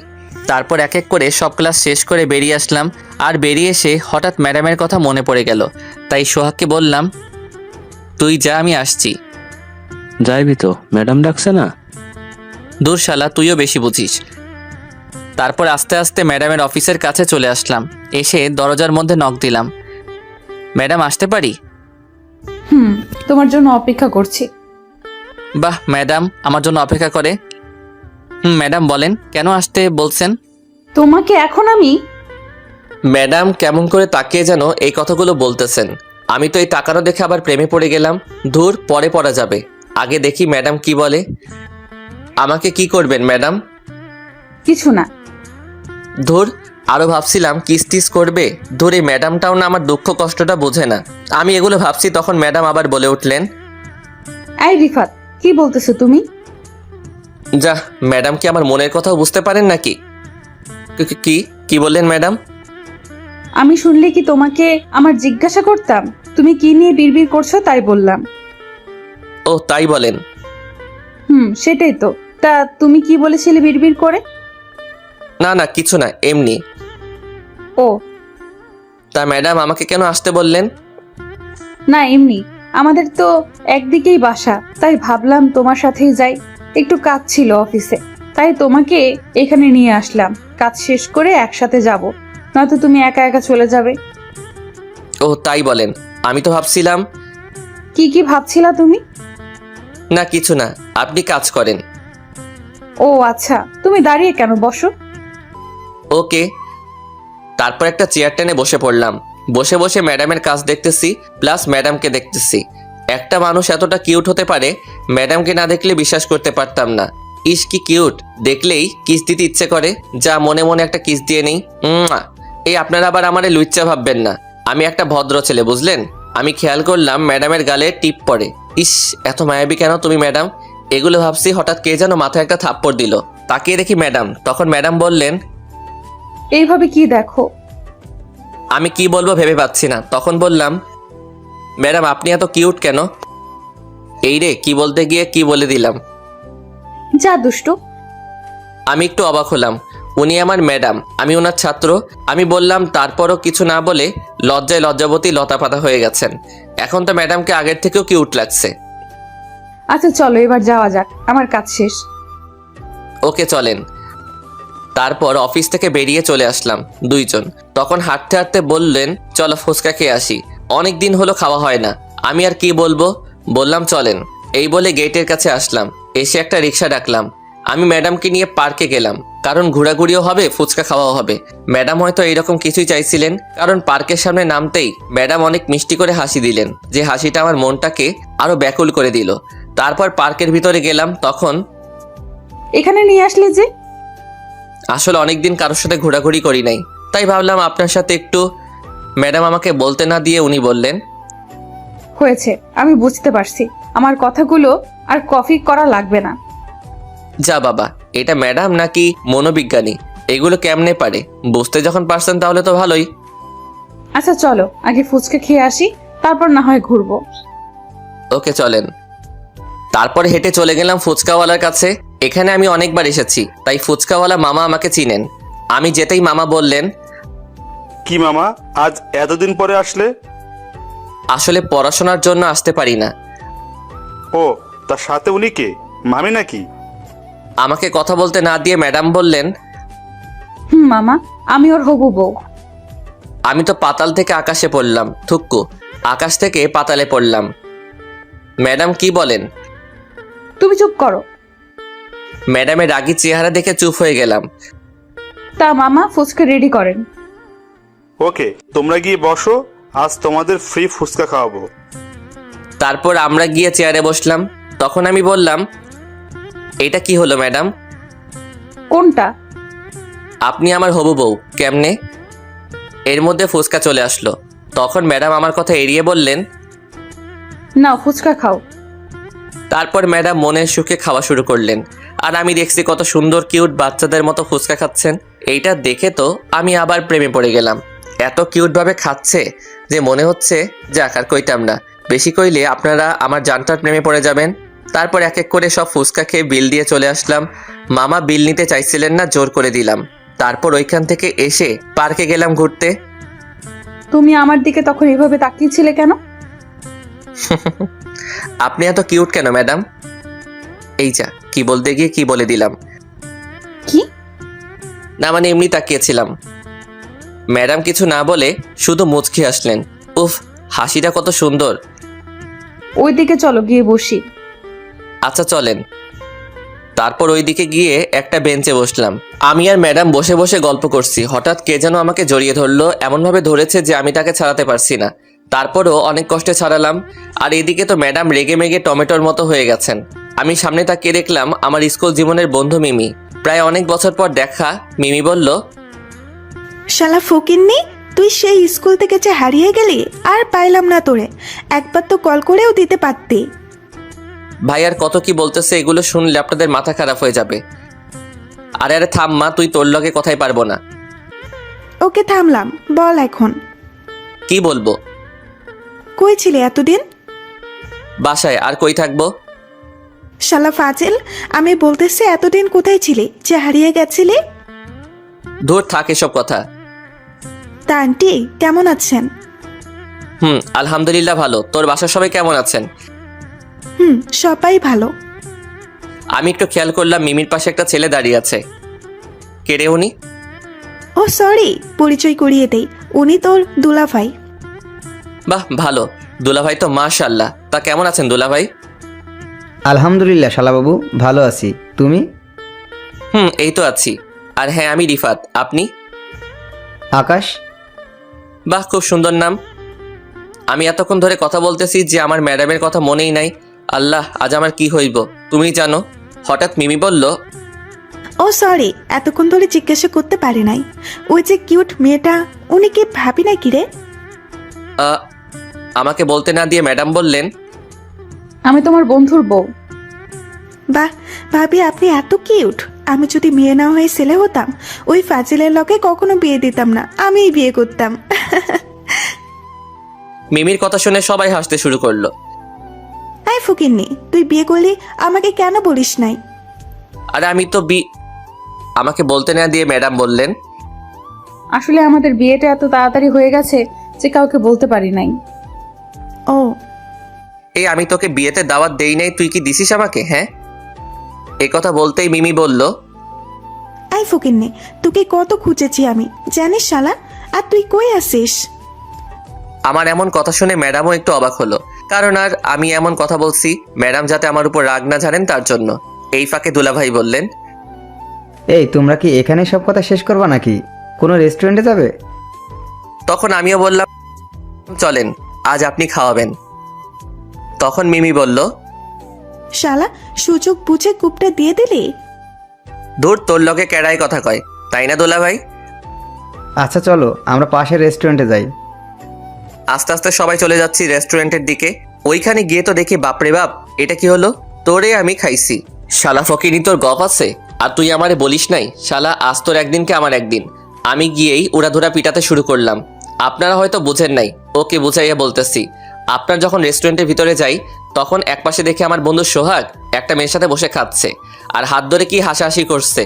তারপর এক এক করে সব ক্লাস শেষ করে বেরিয়ে আসলাম। আর বেরিয়ে এসে হঠাৎ ম্যাডামের কথা মনে পড়ে গেল। তাই সোহাগকে বললাম, তুই যা, আমি আসছি। যাইবি তো? ম্যাডাম ডাকছে না? দূর শালা, তুইও বেশি বুঝিস। তারপর আস্তে আস্তে ম্যাডামের অফিসের কাছে চলে আসলাম। এসে দরজার মধ্যে নক দিলাম। ম্যাডাম আসতে পারি? তোমার জন্য অপেক্ষা করছি। বাহ, ম্যাডাম আমার জন্য অপেক্ষা করে। ম্যাডাম বলেন, কেন আসতে বলছেন? তোমাকে এখন আমি ম্যাডাম কেমন করে তাকিয়ে যেন এই কথাগুলো বলতেছেন। আমি তো এই তাকানো দেখে আবার প্রেমে পড়ে গেলাম। ধুর, পরে পড়া যাবে, আগে দেখি ম্যাডাম কি বলে। আমাকে কি করবেন ম্যাডাম? কিছু না। ধুর, আরও ভাবছিলাম কিস টিস করবে। ধুর, এই ম্যাডামটাও না আমার দুঃখ কষ্টটা বোঝে না। আমি এগুলো ভাবছি, তখন ম্যাডাম আবার বলে উঠলেন, এই রিফাত, কি বলতেছো তুমি? যা, ম্যাডাম কি আমার মনের কথাও বুঝতে পারেন নাকি? কি কি বললেন ম্যাডাম? আমি শুনলে কি তোমাকে আমার জিজ্ঞাসা করতাম? তুমি কি নিয়ে বিড়বিড় করছো তাই বললাম। ও তাই বলেন? সেটাই তো। তা তুমি কি বলেছিলে বিড়বিড় করে? না না, কিছু না, এমনি। ও তা ম্যাডাম আমাকে কেন আসতে বললেন? না, এমনি। আমাদের তো একদিকেই বাসা, তাই ভাবলাম তোমার সাথেই যাই। একটু কাজ ছিল অফিসে, তাই তোমাকে এখানে নিয়ে আসলাম। কাজ শেষ করে একসাথে যাব, নয়তো তুমি একা একা চলে যাবে। ও তাই বলেন? আমি তো ভাবছিলাম। কি কি ভাবছিলা তুমি? না কিছু না, আপনি কাজ করেন। ও আচ্ছা, তুমি দাঁড়িয়ে কেন, বসো। ওকে। তারপর একটা চেয়ার টেনে বসে পড়লাম। বসে বসে ম্যাডামের কাজ দেখতেছি, প্লাস ম্যাডামকে দেখতেছি। একটা মানুষ এতটা কিউট হতে পারে, ম্যাডামকে না দেখলে বিশ্বাস করতে পারতাম না। ইস কি কিউট, দেখলেই কিস দিতে ইচ্ছে করে। যা, মনে মনে একটা কিস দিয়ে নেই। এই আপনারা আবার আমারে লুচ্চা ভাববেন না, আমি একটা ভদ্র ছেলে, বুঝলেন? আমি খেয়াল করলাম ম্যাডামের গালে টিপ পড়ে। ইস, এত মায়াবী কেন তুমি ম্যাডাম? এগুলো ভাবছি, হঠাৎ কে যেন মাথায় একটা থাপ্পড় দিল। তাকিয়ে দেখি ম্যাডাম। তখন ম্যাডাম বললেন, এইভাবে কি দেখো? আমি কি বলবো ভেবে পাচ্ছি না। তখন বললাম, ম্যাডাম আপনি এত কিউট কেন? এই রে, কি বলতে গিয়ে কি বলে দিলাম। যা দুষ্টু। আমি একটু অবাক হলাম। উনি আমার ম্যাডাম, আমি ওনার ছাত্র। আমি বললাম, তারপরও কিছু না বলে লজ্জায় লজ্জাবতী লতাপাতা হয়ে গেছেন। এখন তো ম্যাডামকে আগের থেকেও কিউট লাগছে। আচ্ছা চলো এবার যাওয়া যাক, আমার কাজ শেষ। ওকে চলেন। তারপর অফিস থেকে বেরিয়ে চলে আসলাম দুইজন। তখন হাঁটতে হাঁটতে বললেন, চলো ফুচকা খেয়ে আসি, অনেক দিন হলো খাওয়া হয় না। আমি আর কি বলবো, বললাম চলেন। এই বলে গেটের কাছে আসলাম। এসে একটা রিক্সা ডাকলাম। আমি ম্যাডামকে নিয়ে পার্কে গেলাম, কারণ ঘোরাঘুরিও হবে, ফুচকা খাওয়াও হবে। ম্যাডাম হয়তো এইরকম কিছুই চাইছিলেন, কারণ পার্কের সামনে নামতেই ম্যাডাম অনেক মিষ্টি করে হাসি দিলেন, যে হাসিটা আমার মনটাকে আরো ব্যাকুল করে দিল। তারপর পার্কের ভিতরে গেলাম। তখন এখানে নিয়ে আসলে যে? আসলে অনেকদিন কারোর সাথে ঘোরাঘুরি করি নাই, তাই ভাবলাম আপনার সাথে একটু। ম্যাডাম আমাকে বলতে না দিয়ে উনি বললেন, হয়েছে, আমি বুঝতে পারছি। আমার কথাগুলো আর কপি করা লাগবে না। যা বাবা, এটা ম্যাডাম নাকি মনোবিজ্ঞানী? এগুলো কেমনে পারে? বুঝতে যখন পারছেন তাহলে তো ভালোই। আচ্ছা চলো আগে ফুচকা খেয়ে আসি, তারপর না হয় ঘুরবো। ওকে চলেন। তারপর হেঁটে চলে গেলাম ফুচকাওয়ালার কাছে। এখানে আমি অনেকবার এসেছি, তাই ফুচকাওয়ালা মামা আমাকে চিনেন। আমি যেতেই মামা বললেন, কি মামা, আজ এতদিন পরে আসলে? আসলে পড়াশোনার জন্য আসতে পারি না। ও, তার সাথে উনি কে? মামি নাকি? আমাকে কথা বলতে না দিয়ে ম্যাডাম বললেন, মামা, আমি ওর হবু বউ। আমি তো পাতাল থেকে আকাশে পড়লাম থুক্কু। আকাশ থেকে পাতালে পড়লাম। ম্যাডাম কি বলেন? তুমি চুপ করো। ম্যাডামের রাগী চেহারা দেখে চুপ হয়ে গেলাম। তা মামা ফুচকা রেডি করেন। ওকে, তোমরা গিয়ে বসো, আজ তোমাদের ফ্রি ফুচকা খাওয়াবো। তারপর আমরা গিয়ে চেয়ারে বসলাম। তখন আমি বললাম, এটা কি হলো ম্যাডাম? কোনটা? আপনি আমার হবু বউ কেমনে? এর মধ্যে ফুচকা চলে আসলো। তখন ম্যাডাম আমার কথা এড়িয়ে বললেন, নাও ফুচকা খাও। তারপর ম্যাডাম মনের সুখে খাওয়া শুরু করলেন। আর আমি দেখছি কত সুন্দর কিউট বাচ্চাদের মতো ফুচকা খাচ্ছেন। এইটা দেখে তো আমি আবার প্রেমে পড়ে গেলাম। এত কিউটভাবে খাচ্ছে যে মনে হচ্ছে যাক আর কইতাম না, বেশি কইলে আপনারা আমার জানটার প্রেমে পড়ে যাবেন। তারপর এক এক করে সব ফুচকা খেয়ে বিল দিয়ে চলে আসলাম। মামা বিল নিতে চাইছিলেন না, জোর করে দিলাম। তারপর ওইখান থেকে এসে পার্কে গেলাম ঘুরতে। তুমি আমার দিকে তখন এভাবে তাকিয়েছিলে কেন? আপনি এত কিউট কেন ম্যাডাম? এই যা, কি বলতে গিয়ে কি বলে দিলাম। কি? না মানে এমনি তাকিয়েছিলাম। ম্যাডাম কিছু না বলে শুধু মুচকি হাসলেন। উফ, হাসিটা কত সুন্দর। ওই দিকে চলো, গিয়ে বসি। আচ্ছা চলেন। তারপর ওইদিকে গিয়ে একটা বেঞ্চে বসলাম। আমি আর ম্যাডাম বসে বসে গল্প করছি। হঠাৎ কে যেন আমাকে জড়িয়ে ধরলো, এমনভাবে ধরেছে যে আমি তাকে ছাড়াতে পারছি না। তারপরও অনেক কষ্টে ছাড়ালাম। আর এদিকে তো ম্যাডাম রেগে মেগে টমেটোর মতো হয়ে গেছেন। আমি সামনে তাকিয়ে দেখলাম আমার স্কুল জীবনের বন্ধু মিমি। প্রায় অনেক বছর পর দেখা। মিমি বলল, শালা ফকিন্নি, তুই সেই স্কুল থেকে যে হারিয়ে গেলি আর পাইলাম না তোরে। একবার তো কল করেও দিতে পারতি। ভাই আর কত কি বলতেছে, এগুলো শুনলে আপনাদের মাথা খারাপ হয়ে যাবে। আরে আরে থাম মা, তুই তোর লগে কথাই পারবো না। ওকে থামলাম, বল এখন কি বলবো? কই ছিলি এতদিন? বাসায়। আর কই থাকবো? শালা ফাজিল, আমি বলতেছি এতদিন কোথায় ছিলি যে হারিয়ে গেছিলি? দূর থাক এসব কথা। তা আন্টি কেমন আছেন? আলহামদুলিল্লাহ ভালো। তোর বাসার সবাই কেমন আছেন? সবাই ভালো। আমি একটু খেয়াল করলাম মিমির পাশে একটা ছেলে দাঁড়িয়ে আছে। কে রে উনি? ও সরি, পরিচয় করিয়ে দেই, উনি তোর দুলাভাই। বাহ ভালো। দুলাভাই তো মাশাআল্লাহ। তা কেমন আছেন দুলাভাই? আলহামদুলিল্লাহ শালাবাবু, ভালো আছি। তুমি? এই তো আছি। আর হ্যাঁ, আমি রিফাত। আপনি? আকাশ। বাহ, খুব সুন্দর নাম। আমি এতক্ষণ ধরে কথা বলতেছি যে আমার ম্যাডামের কথা মনেই নাই। আল্লাহ, আজ আমার কি হইব তুমি জানো। হঠাৎ মিমি বলল, ও সরি, এতক্ষণ ধরে জিজ্ঞাসা করতে পারি নাই। ওই যে কিউট মেয়েটা, উনি কি ভাবি নাকি রে? আমাকে বলতে না দিয়ে ম্যাডাম বললেন, আমি তোমার বন্ধুর বউ। বাহ ভাবি, আপনি এত কিউট। আমি যদি মেয়ে না হয়ে ছেলে হতাম, ওই ফাজিলের লগে কখনো বিয়ে দিতাম না, আমিই বিয়ে করতাম। মিমির কথা শুনে সবাই হাসতে শুরু করলো। আই ফকিন্নি, তুই বিয়ে করলি, আমাকে কেন বলিস নাই? আরে আমি তো আমাকে বলতে না দিয়ে ম্যাডাম বললেন, আসলে আমাদের বিয়েটা এত তাড়াতাড়ি হয়ে গেছে যে কাউকে বলতে পারি নাই। ও এই আমি তোকে বিয়েতে দাওয়াত দেই নাই, তুই কি দিছিস আমাকে? হ্যাঁ। এই কথা বলতেই মিমি বলল, আই ফকিন্নি, তোকে কত খুঁজেছি আমি, জানিস শালা। আর তুই কই আসিস? আমার এমন কথা শুনে ম্যাডামও একটু অবাক হলো। কারণ আর আমি এমন কথা বলছি ম্যাডাম যাতে আমার উপর রাগ না ঝাড়েন তার জন্য। এই ফাঁকে দুলাভাই বললেন, এই তোমরা কি এখানে সব কথা শেষ করবা নাকি কোনো রেস্টুরেন্টে যাবে? তখন আমিও বললাম, চলেন আজ আপনি খাওয়াবেন। তখন মিমি বলল, শালা সুযোগ বুঝে কূপটা দিয়ে দিলি। ধুর, তোর লগে কেড়াই কথা কয়, তাই না দুলাভাই? আচ্ছা চলো আমরা পাশের রেস্টুরেন্টে যাই। আস্তে আস্তে সবাই চলে যাচ্ছি রেস্টুরেন্টের দিকে। ওইখানে গিয়ে তো দেখি বাপরে বাপ, এটা কি হলো? তোরে আমি খাইছি। শালা ফকিনি, তোর গপ আছে? আর তুই আমারে বলিস নাই? শালা আজ তোর একদিন কে আমার একদিন। আমি গিয়েই উড়াধুরা পিটাতে শুরু করলাম। আপনারা হয়তো বুঝেন নাই, ওকে বুঝাইয়া বলতেছি। আপনার যখন রেস্টুরেন্টের ভিতরে যাই তখন একপাশে দেখে আমার বন্ধু সোহাগ একটা মেয়ের সাথে বসে খাচ্ছে আর হাত ধরে কি হাসাহাসি করছে।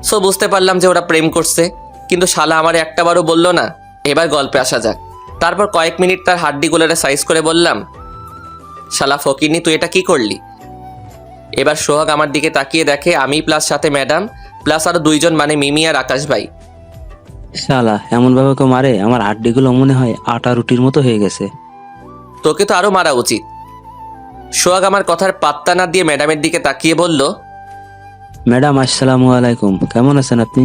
সো বুঝতে পারলাম যে ওরা প্রেম করছে। কিন্তু শালা আমারে একটাবারও বললো না। এবার গল্পে আসা যাক। তারপর কয়েক মিনিট তার হাড্ডিগুলোরে সাইজ করে বললাম, শালা ফকিরনি, তুই এটা কি করলি? এবার সোহাগ আমার দিকে তাকিয়ে দেখে আমি প্লাস সাথে ম্যাডাম প্লাস আরো দুইজন, মানে মিমি আর আকাশ ভাই। শালা এমন ভাবে কেউ মারে, আমার হাড্ডিগুলো মনে হয় আটা রুটির মতো হয়ে গেছে। তোকে তো আরো মারা উচিত। সোহাগ আমার কথার পাত্তা না দিয়ে ম্যাডামের দিকে তাকিয়ে বলল, ম্যাডাম আসসালামু আলাইকুম, কেমন আছেন আপনি?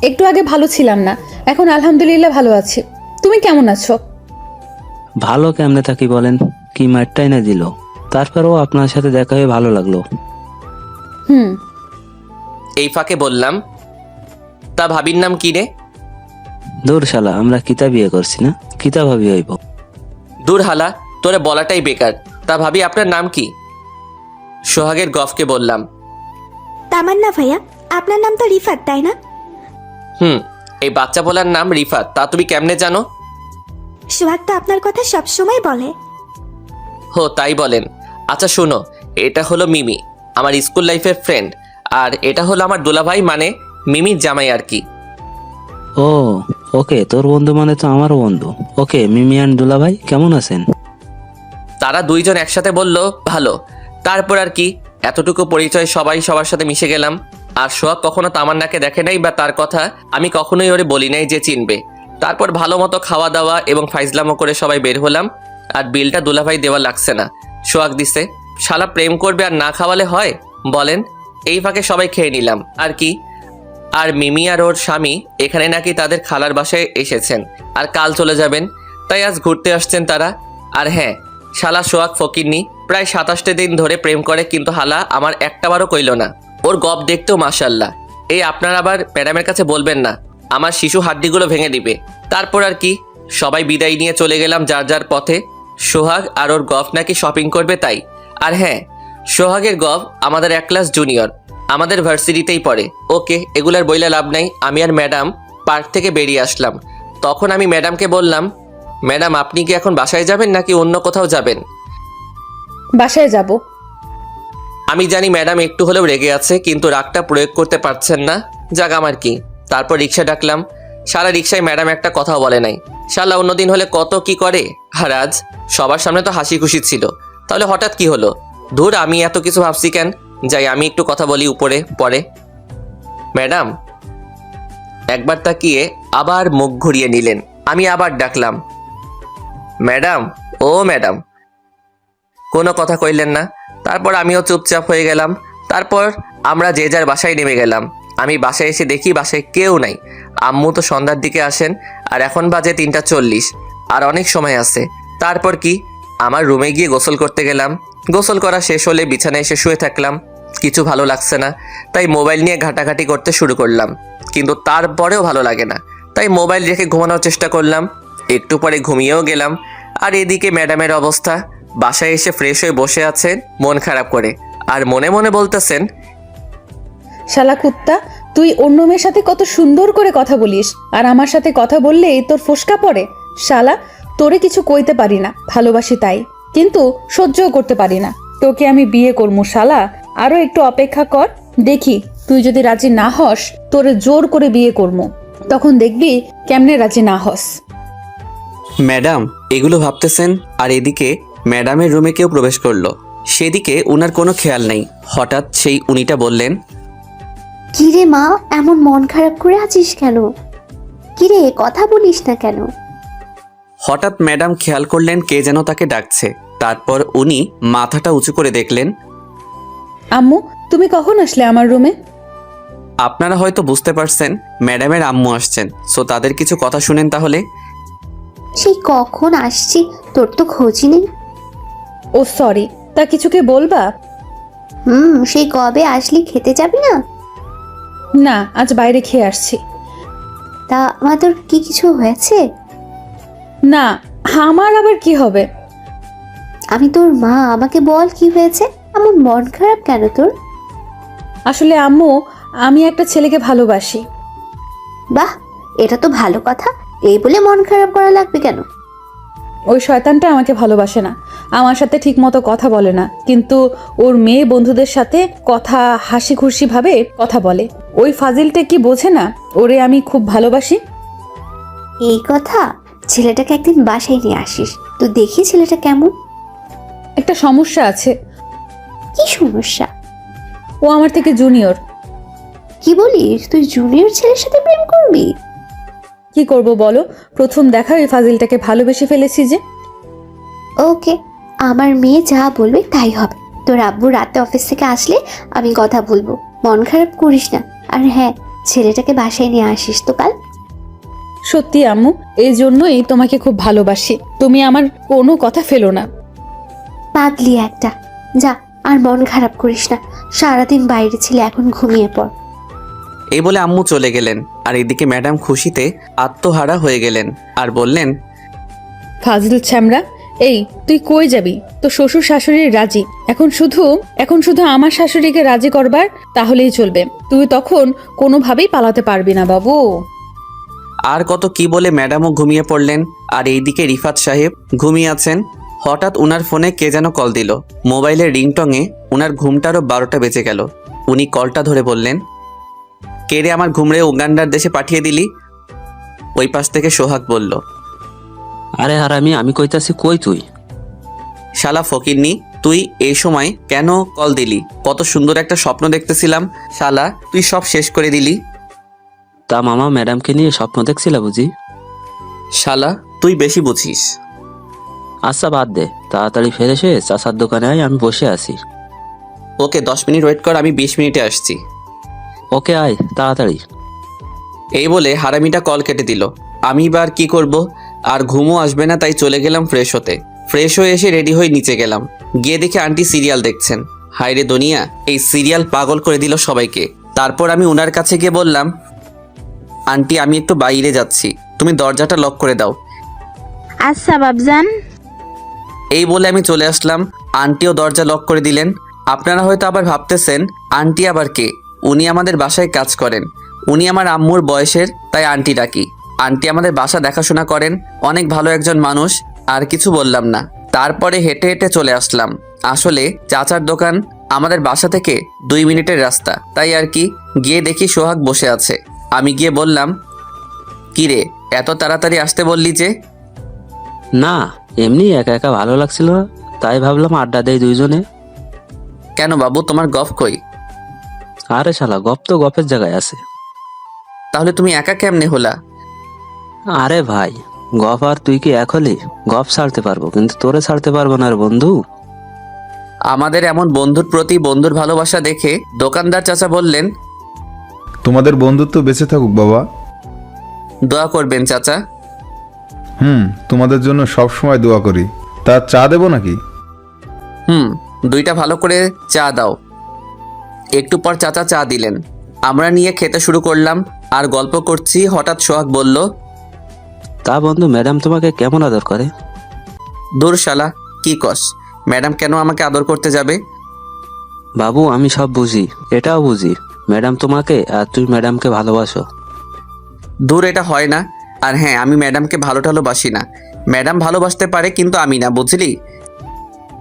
একটু আগে ভালো ছিলাম না, এখন আলহামদুলিল্লাহ ভালো আছি। তুমি কেমন আছো? ভালো কেমনে থাকি বলেন, কি মারটাই না দিল। তারপরেও আপনার সাথে দেখা হয়ে ভালো লাগলো। এই ফাঁকে বললাম, তা ভাবির নাম কি রে? দূর শালা, আমরা কিতা বিয়ে করছি না, কিতা ভাবি হইব। দূর হালা, তোরে বলাটাই বেকার। তা ভাবি আপনার নাম কি? সোহাগের গফকে বললাম। তামান্না ভাইয়া, আপনার নাম তো রিফাত, তাই না? এই বাচ্চা বলার নাম রিফাত, তা তুমি কেমনে জানো? সোহাগ তো আপনার কথা সবসময় বলে। হো তাই বলেন। আচ্ছা শোনো, এটা হলো মিমি, আমার স্কুল লাইফের ফ্রেন্ড। আর এটা হলো আমার দুলাভাই, মানে মিমির জামাই আর কি। ও ওকে, তোর বন্ধু মানে তো আমারও বন্ধু। ওকে মিমি অ্যান্ড দুলা ভাই, কেমন আছেন? তারা দুইজন একসাথে বলল ভালো। তারপর আর কি, এতটুকু পরিচয়, সবাই সবার সাথে মিশে গেলাম। আর সোহাগ কখনো তামান্নাকে দেখে নাই, বা তার কথা আমি কখনোই ওরে বলি নাই যে চিনবে। তারপর ভালো মতো খাওয়া দাওয়া এবং ফাইজলামো করে সবাই বের হলাম। আর বিলটা দুলাভাই দেওয়া লাগছে না, সোহাগ দিছে। শালা প্রেম করবে আর না খাওয়ালে হয় বলেন? এই ফাঁকে সবাই খেয়ে নিলাম আর কি। আর মিমি আর ওর স্বামী এখানে নাকি তাদের খালার বাসায় এসেছেন আর কাল চলে যাবেন, তাই আজ ঘুরতে আসছেন তারা। আর হ্যাঁ, শালা সোহাগ ফকিরনি, প্রায় 27 দিন ধরে প্রেম করে, কিন্তু হালা আমার একটাবারও কইল না। ওর গপ দেখতেও মাশাল্লাহ। এই আপনার আবার ম্যাডামের কাছে বলবেন না, আমার শিশু হাড্ডিগুলো ভেঙে দিবে। তারপর আর কি, সবাই বিদায় নিয়ে চলে গেলাম যার যার পথে। সোহাগ আর ওর গফ নাকি শপিং করবে তাই। আর হ্যাঁ, সোহাগের গফ আমাদের 1 ক্লাস জুনিয়র, আমাদের ভার্সিটিতেই পড়ে। ওকে, এগুলার বইলা লাভ নাই। আমি আর ম্যাডাম পার্ক থেকে বেরিয়ে আসলাম। তখন আমি ম্যাডামকে বললাম, ম্যাডাম আপনি কি এখন বাসায় যাবেন নাকি অন্য কোথাও যাবেন? বাসায় যাব। আমি জানি ম্যাডাম একটু হলেও রেগে আছে, কিন্তু রাগটা প্রয়োগ করতে পারছেন না। যাক আমার কি। তারপর রিক্সা ডাকলাম। সারা রিক্সায় ম্যাডাম একটা কথাও বলে নাই। শালা অন্যদিন হলে কত কি করে, আর আজ সবার সামনে তো হাসি খুশি ছিল। তাহলে হঠাৎ কি হলো? ধুর, আমি এত কিছু ভাবছি কেন। যাই, আমি একটু কথা বলি উপরে পরে। ম্যাডাম একবার তাকিয়ে আবার মুখ ঘুরিয়ে নিলেন। আমি আবার ডাকলাম, ম্যাডাম, ও ম্যাডাম। কোনো কথা কইলেন না। তারপর আমিও চুপচাপ হয়ে গেলাম। তারপর আমরা যে যার বাসায় নেমে গেলাম। আমি বাসায় এসে দেখি বাসায় কেউ নাই। আম্মু তো সন্ধ্যার দিকে আসেন, আর এখন বাজে 3:40, আর অনেক সময় আছে। তারপর কি, আমার রুমে গিয়ে গোসল করতে গেলাম। গোসল করা শেষ হলে বিছানায় এসে শুয়ে থাকলাম। কিছু ভালো লাগছে না, তাই মোবাইল নিয়ে ঘাটাঘাটি করতে শুরু করলাম। কিন্তু তারপরেও ভালো লাগে না, তাই মোবাইল রেখে ঘুমানোর চেষ্টা করলাম। একটু পরে ঘুমিয়েও গেলাম। আর এদিকে ম্যাডামের অবস্থা, বাসায় এসে ফ্রেশ হয়ে বসে আছেন মন খারাপ করে, আর মনে মনে বলতেছেন, শালা কুত্তা, তুই অন্য মেয়ের সাথে কত সুন্দর করে কথা বলিস, আর আমার সাথে কথা বললেই তোর ফোসকা পড়ে। শালা, তোরে কিছু কইতে পারি না, ভালোবাসি তাই, কিন্তু সহ্যও করতে পারি না। তোকে আমি বিয়ে করবো শালা, আরো একটু অপেক্ষা কর, দেখি তুই যদি রাজি না হস তোরে জোর করে বিয়ে করবো, তখন দেখবি কেমনে রাজি না হস। ম্যাডাম এগুলো ভাবতেছেন, আর এদিকে ম্যাডামের রুমে কেউ প্রবেশ করলো। সেদিকে উনার কোনো খেয়াল নেই। হঠাৎ সেই উনিটা বললেন, কিরে মা, এমন মন খারাপ করে আছিস কেন? কিরে, কথা বলিস না কেন? হঠাৎ ম্যাডাম খেয়াল করলেন কে যেন তাকে ডাকছে। তারপর উনি মাথাটা উঁচু করে দেখলেন। আম্মু, তুমি কখন আসলে আমার রুমে? আপনারা হয়তো বুঝতে পারছেন ম্যাডামের আম্মু আসছেন, সো তাদের কিছু কথা শুনেন তাহলে। সেই কখন আসছি, তোর তো খোঁজই নেই। ও সরি, তা কিছুকে বলবা? সেই কবে আসলি, খেতে যাবি না? না, আজ বাইরে খেয়ে আসছি। তা মা, তোর কি কিছু হয়েছে? না, আমার আবার কি হবে? আমি তোর মা, আমাকে বল কি হয়েছে, এমন মন খারাপ কেন তোর? আসলে আম্মু, আমি একটা ছেলেকে ভালোবাসি। বাহ, এটা তো ভালো কথা। এই বলে মন খারাপ করা লাগবে কেন? ওই শয়তানটা আমাকে ভালোবাসে না, আমার সাথে ঠিক মতো কথা বলে না, কিন্তু ওর মেয়ে বন্ধুদের সাথে কথা হাসি খুশি ভাবে কথা বলে। ওই ফাজিলটা কি বোঝে না ওরে আমি খুব ভালোবাসি? এই কথা, ছেলেটাকে একদিন বাসায় নিয়ে আসিস, তো দেখি ছেলেটা কেমন। একটা সমস্যা আছে। কি সমস্যা? ও আমার থেকে জুনিয়র। কি বলিস, তুই জুনিয়র ছেলের সাথে প্রেম করবি? কি করব বলো, প্রথম দেখা ওই ফাজিলটাকে ভালোবেসে ফেলেছি যে। ওকে, আমার মেয়ে যা বলবে তাই হবে। তোর আব্বু রাতে অফিস থেকে আসলে আমি কথা বলবো, মন খারাপ করিস না। আর হ্যাঁ, ছেলেটাকে বাসায় নিয়ে আসিস তো কাল। সত্যি আম্মু, এই জন্যই তোমাকে খুব ভালোবাসি। তুমি আমার কোনো কথা ফেলো না। পাগলি একটা, যা আর মন খারাপ করিস না। সারাদিন বাইরে ছিলে, এখন ঘুমিয়ে পড়। এই বলে আম্মু চলে গেলেন। আর এদিকে ম্যাডাম খুশিতে আত্মহারা হয়ে গেলেন আর বললেন, ফাজিল ছ্যামরা, এই তুই কই যাবি? তো শ্বশুর শাশুড়ির রাজি, এখন শুধু আমার শাশুড়িকে রাজি করবার, তাহলেই চলবে। তুই তখন কোনোভাবেই পালাতে পারবি না বাবু। আর কত কি বলে ম্যাডামও ঘুমিয়ে পড়লেন। আর এইদিকে রিফাত সাহেব ঘুমিয়ে আছেন। হঠাৎ উনার ফোনে কে যেন কল দিল। মোবাইলের রিংটংয়ে উনার ঘুমটারও 12টা বেজে গেল। উনি কলটা ধরে বললেন, কে রে আমার ঘুমরে উগান্ডার দেশে পাঠিয়ে দিলি? ওই পাশ থেকে সোহাগ বলল, আরে হারামি, আমি কইতাছি কই তুই? শালা ফকিরনি, তুই এই সময় কেন কল দিলি? কত সুন্দর একটা স্বপ্ন দেখতেছিলাম, শালা তুই সব শেষ করে দিলি। তা মামা, ম্যাডামকে নিয়ে স্বপ্ন দেখছিলা বুঝি? শালা তুই বেশি বুঝিস। আচ্ছা বাদ দে, তাড়াতাড়ি ফিরে এসে চাচার দোকানে আয়, আমি বসে আছি। ওকে 10 মিনিট ওয়েট কর, আমি 20 মিনিটে আসছি। ওকে আয় তাড়াতাড়ি। এই বলে হারামিটা কল কেটে দিল। আমি এবার কি করব? আর ঘুমও আসবে না, তাই চলে গেলাম ফ্রেশ হতে। ফ্রেশ হয়ে এসে রেডি হয়ে নিচে গেলাম। গিয়ে দেখি আন্টি সিরিয়াল দেখছেন। হায়রে দুনিয়া, এই সিরিয়াল পাগল করে দিল সবাইকে। তারপর আমি ওনার কাছে গিয়ে বললাম, আন্টি আমি একটু বাইরে যাচ্ছি, তুমি দরজাটা লক করে দাও। আচ্ছা বাবজান। এই বলে আমি চলে আসলাম। আন্টিও দরজা লক করে দিলেন। আপনারা হয়তো আবার ভাবতেছেন আন্টি আবার কে? উনি আমাদের বাসায় কাজ করেন। উনি আমার আম্মুর বয়সের, তাই আন্টি ডাকি। আন্টি আমাদের বাসা দেখাশোনা করেন, অনেক ভালো একজন মানুষ। আর কিছু বললাম না। তারপরে হেঁটে হেঁটে চলে আসলাম। আসলে চাচার দোকান আমাদের বাসা থেকে 2 মিনিটের রাস্তা, তাই আর কি। গিয়ে দেখি সোহাগ বসে আছে। আমি গিয়ে বললাম, কি রে, এত তাড়াতাড়ি আসতে বললি যে? না, এমনি একা একা ভালো লাগছিল, তাই ভাবলাম আড্ডা দেই দুইজনে। কেন বাবু, তোমার গফ কই? আরে শালা, গপ তো গপের জায়গায় আছে। তাহলে তুমি একা কেমনে হলা? আরে ভাই, গপ আর তুই কি এক হলি? গপ ছাড়তে পারবো, কিন্তু তোরে ছাড়তে পারবো না রে বন্ধু। আমাদের এমন বন্ধুর প্রতি বন্ধুর ভালোবাসা দেখে দোকানদার চাচা বললেন, তোমাদের বন্ধুত্ব বেঁচে থাকুক বাবা। দোয়া করবেন চাচা। তোমাদের জন্য সব সময় দোয়া করি। তা চা দেবো নাকি? 2টা ভালো করে চা দাও। একটু পর চাচা চা দিলেন। আমরা নিয়ে খেতে শুরু করলাম আর গল্প করছি। হঠাৎ সোহাগ বলল, তা বন্ধু, ম্যাডাম তোমাকে কেমন আদর করে? দূর শালা, কি কস? ম্যাডাম কেন আমাকে আদর করতে যাবে? বাবু আমি সব বুঝি, এটাও বুঝি ম্যাডাম তোমাকে আর তুই ম্যাডামকে ভালোবাসো। দূর, এটা হয় না। আর হ্যাঁ, আমি ম্যাডামকে ভালোবাসি না। ম্যাডাম ভালোবাসতে পারে, কিন্তু আমি না, বুঝলি?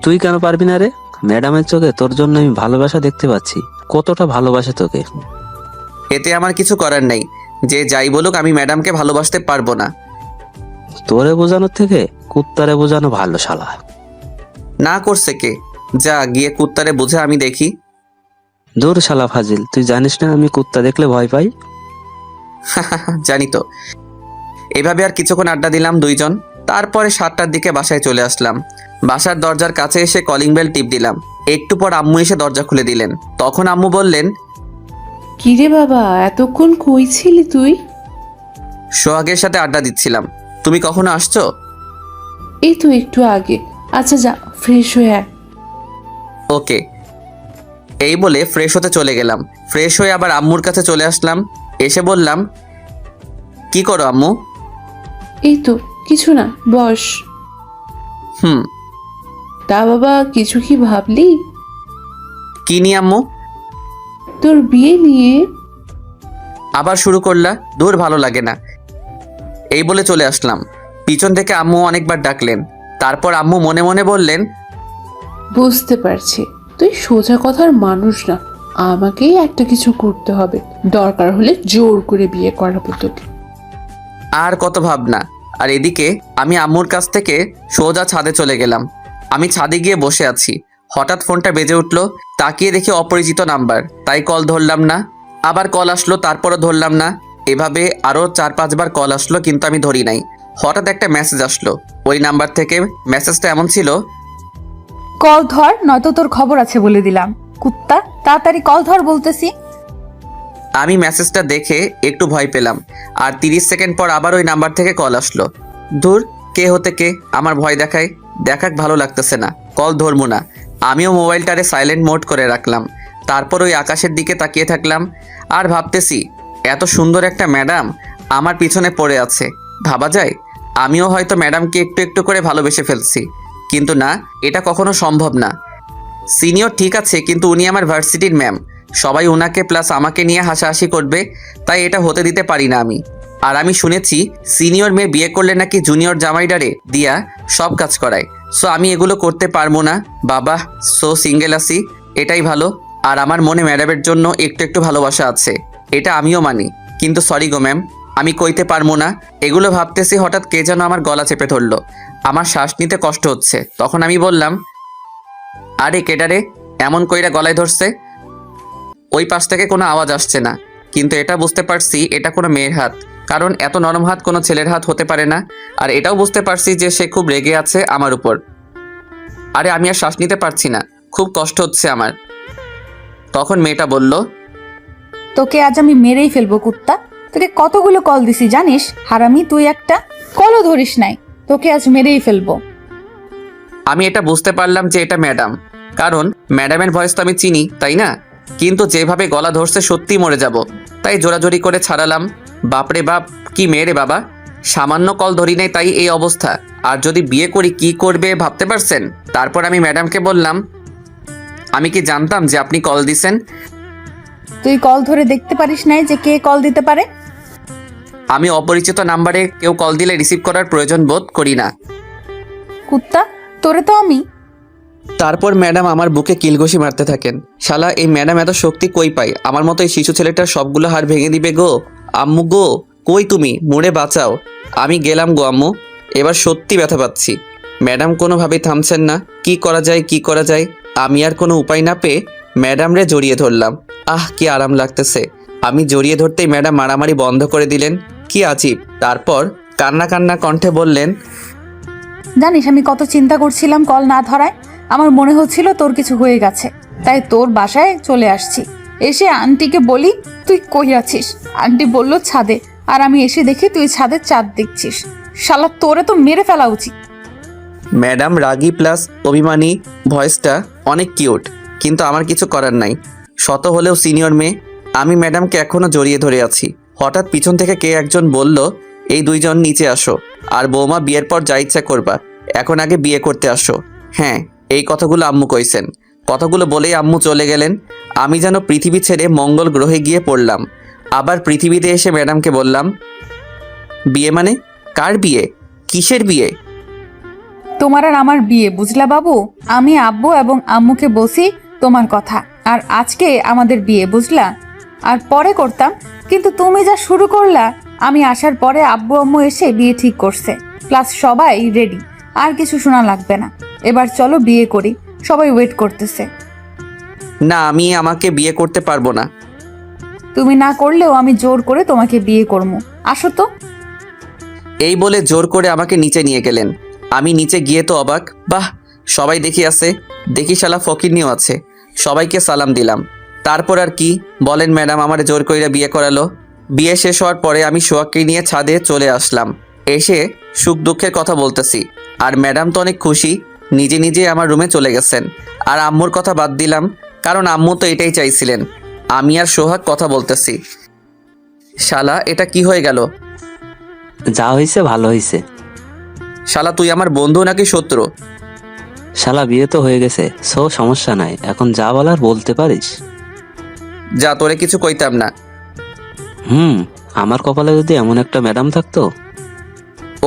তুই কেন পারবি না রে? ম্যাডামের চোখে তোর জন্য আমি ভালোবাসা দেখতে পাচ্ছি। কতটা ভালোবাসে তোকে। এতে আমার কিছু করার নেই। যে যাই বলুক, আমি ম্যাডামকে ভালোবাসতে পারবো না। তোরে বোঝানোর থেকে কুত্তারে বোঝানো ভালো শালা। না করছে কে? যা গিয়ে কুত্তারে বুঝে আমি দেখি। দূর শালা ফাজিল, তুই জানিস না আমি কুত্তা দেখলে ভয় পাই? জানি তো। এভাবে আর কিছুক্ষণ আড্ডা দিলাম দুইজন। তারপরে 7টার দিকে বাসায় চলে আসলাম। বাসার দরজার কাছে এসে কলিং বেল টিপ দিলাম। একটু পর আম্মু এসে দরজা খুলে দিলেন। তখন আম্মু বললেন, কিরে বাবা, এতক্ষণ কই ছিলি তুই? সোহাগের সাথে আড্ডা দিচ্ছিলাম। তুমি কখনো আসছো? এই তো একটু আগে। আচ্ছা যা, ফ্রেশ হয়ে আয়। ওকে। এই বলে ফ্রেশ হতে চলে গেলাম। ফ্রেশ হয়ে আবার আম্মুর কাছে চলে আসলাম। এসে বললাম, কি করো আম্মু? এই তো কিছু না, বস। তা বাবা, কিছু কি ভাবলি? কি নিয়ে আম্মু? তোর বিয়ে নিয়ে। আবার শুরু করলা? দূর, ভালো লাগে না। এই বলে চলে আসলাম। পিছন থেকে আম্মু অনেকবার ডাকলেন। তারপর আম্মু মনে মনে বললেন, বুঝতে পারছি তুই সোজা কথার মানুষ না, আমাকেই একটা কিছু করতে হবে। দরকার হলে জোর করে বিয়ে করাবো তোকে। আর কত ভাবনা। আর এদিকে আমি আম্মুর কাছ থেকে সোজা ছাদে চলে গেলাম। আমি ছাদে গিয়ে বসে আছি। হঠাৎ ফোনটা বেজে উঠলো। তাকিয়ে দেখি অপরিচিত নাম্বার, তাই কল ধরলাম না। আবার কল আসলো, তারপরও ধরলাম না। এভাবে আরও 4-5 বার কল আসলো, কিন্তু আমি ধরি নাই। হঠাৎ একটা মেসেজ আসলো ওই নাম্বার থেকে। মেসেজটা এমন ছিল, কল ধর নয়তো তোর খবর আছে বলে দিলাম। কুত্তা, তাড়াতাড়ি কল ধর বলতেছি। আমি মেসেজটা দেখে একটু ভয় পেলাম। আর 30 সেকেন্ড পর আবার ওই নাম্বার থেকে কল আসলো। দূর, কে হতে কে আমার ভয় দেখায়, দেখাক ভালো লাগতেছে না, কল ধরবো না। আমিও মোবাইলটারে সাইলেন্ট মোড করে রাখলাম। তারপর ওই আকাশের দিকে তাকিয়ে থাকলাম আর ভাবতেছি, এত সুন্দর একটা ম্যাডাম আমার পিছনে পড়ে আছে। ভাবা যায় আমিও হয়তো ম্যাডামকে একটু একটু করে ভালোবেসে ফেলছি, কিন্তু না, এটা কখনো সম্ভব না। সিনিয়র ঠিক আছে, কিন্তু উনি আমার ভার্সিটির ম্যাম, সবাই ওনাকে প্লাস আমাকে নিয়ে হাসাহাসি করবে, তাই এটা হতে দিতে পারি না আমি। আর আমি শুনেছি সিনিয়র মেয়ে বিয়ে করলে নাকি জুনিয়র জামাইডারে দিয়া সব কাজ করায়। সো আমি এগুলো করতে পারবো না বাবা। সো সিঙ্গেল আছি, এটাই ভালো। আর আমার মনে ম্যাডামের জন্য একটু একটু ভালোবাসা আছে, এটা আমিও মানি। কিন্তু সরি গো ম্যাম, আমি কইতে পারবো না। এগুলো ভাবতেছি হঠাৎ কে যেন আমার গলা চেপে ধরলো। আমার শ্বাস নিতে কষ্ট হচ্ছে। তখন আমি বললাম, আরে কেডারে এমন কইরা গলায় ধরছে? ওই পাশ থেকে কোনো আওয়াজ আসছে না, কিন্তু এটা বুঝতে পারছি এটা কোনো মেয়ের হাত, কারণ এত নরম হাত কোনো ছেলের হাত হতে পারে না। আর এটাও বুঝতে পারছি যে সে খুব রেগে আছে আমার উপর। আরে আমি আর শ্বাস নিতে পারছি না, খুব কষ্ট হচ্ছে আমার। তখন মেয়েটা বলল, তোকে আজ আমি মেরেই ফেলবো কুত্তা। তোকে কতগুলো কল দিছি জানিস? হারামি তুই একটা, কলও ধরিস নাই। তোকে আজ মেরেই ফেলবো। আমি এটা বুঝতে পারলাম যে এটা ম্যাডাম, কারণ ম্যাডামের ভয়েস তো আমি চিনি, তাই না? কিন্তু যেভাবে গলা ধরছে সত্যি মরে যাব, তাই জোরাজোরি করে ছাড়ালাম। বাপরে বাপ, কি মেয়ে বাবা, সামান্য কল ধরি নাই তাই এই অবস্থা। আর যদি বিয়ে করি কি করবে ভাবতে পারছেন? তারপর আমি ম্যাডামকে বললাম, আমি কি জানতাম যে আপনি কল দিছেন? তুই কল ধরে দেখতে পারিস নাই যে কে কল দিতে পারে? আমি অপরিচিত নাম্বারে কেউ কল দিলে রিসিভ করার প্রয়োজন বোধ করি না। কুত্তা, তোরে তো আমি। তারপর ম্যাডাম আমার বুকে কিলঘুষি মারতে থাকেন। শালা এই ম্যাডাম এত শক্তি কই পায়? আমার মতো এই শিশু ছেলেটার সবগুলো হাড় ভেঙে দিবে গো। আম্মু গো, কই তুমি? মুড়ে বাঁচাও। আমি গেলাম গো আম্মু, এবার সত্যি ব্যথা পাচ্ছি। ম্যাডাম কোনোভাবেই থামছেন না। কি করা যায়, কি করা যায়? আমি আর কোনো উপায় না পেয়ে ম্যাডামরে জড়িয়ে ধরলাম। আহ, কি আরাম লাগতেছে। আমি জড়িয়ে ধরতেই ম্যাডাম মারামারি বন্ধ করে দিলেন। কি আজীব। তারপর কান্না কান্না কণ্ঠে বললেন, জানিস আমি কত চিন্তা করছিলাম কল না ধরায়। আমার মনে হচ্ছিল তোর কিছু হয়ে গেছে, তাই তোর বাসায় চলে আসছি। এসে আন্টিকে বলি তুই কই আছিস। আন্টি বলল ছাদে, আর আমি এসে দেখি তুই ছাদে চাঁদ দেখছিস। শালা তোরে তো মেরে ফেলা উচিত। ম্যাডাম রাগী প্লাস অভিমানী, ভয়েসটা অনেক কিউট, কিন্তু আমার কিছু করার নাই। শত হলেও সিনিয়র মেয়ে। আমি ম্যাডামকে এখনো জড়িয়ে ধরে আছি। হঠাৎ পিছন থেকে কে একজন বলল, এই দুইজন নিচে আসো, আর বৌমা বিয়ের পর যা ইচ্ছা করবা, এখন আগে বিয়ে করতে আসো। হ্যাঁ, এই কথাগুলো আম্মু কইছেন। কথাগুলো বলেই আম্মু চলে গেলেন। আমি যেন পৃথিবী ছেড়ে মঙ্গল গ্রহে গিয়ে পড়লাম। আবার পৃথিবীতে এসে ম্যাডামকে বললাম, বিয়ে মানে? কার বিয়ে? কিসের বিয়ে? তোমার আর আমার বিয়ে, বুঝলা বাবু? আমি আব্বু এবং আম্মুকে বলছি তোমার কথা, আর আজকে আমাদের বিয়ে, বুঝলা? আর পরে করতাম, কিন্তু তুমি যা শুরু করলা। আমি আসার পরে আব্বু আম্মু এসে বিয়ে ঠিক করছে, প্লাস সবাই রেডি। আর কিছু শোনা লাগবে না। এবার চলো বিয়ে করি, সবাই ওয়েট করতেছে। না, আমি আমাকে বিয়ে করতে পারবো না। তুমি না করলেও আমি জোর করে তোমাকে বিয়ে করবো। আসো তো। এই বলে জোর করে আমাকে নিচে নিয়ে গেলেন। আমি নিচে গিয়ে তো অবাক। বাহ, সবাই দেখি আছে, দেখি শালা ফকিরনিও আছে। সবাইকে সালাম দিলাম। তারপর আর কি বলেন ম্যাডাম আমার জোর কইরা বিয়ে করালো। বিয়ে শেষ হওয়ার পরে আমি সোহাগকে নিয়ে ছাদে চলে আসলাম। এসে সুখ দুঃখের কথা বলতেছি, আর ম্যাডাম তো অনেক খুশি, নিজে নিজে আমার রুমে চলে গেছেন। আর আম্মুর কথা বাদ দিলাম, কারণ আম্মু তো এটাই চাইছিলেন। আমি আর সোহাগ কথা বলতেছি। শালা এটা কি হয়ে গেল? যা হয়েছে ভালো হয়েছে। শালা তুই আমার বন্ধু নাকি শত্রু? শালা বিয়ে তো হয়ে গেছে, সো সমস্যা নাই, এখন যা বলার বলতে পারিস। যা, তোরে কিছু কইতাম না। আমার কপালে যদি এমন একটা ম্যাডাম থাকতো।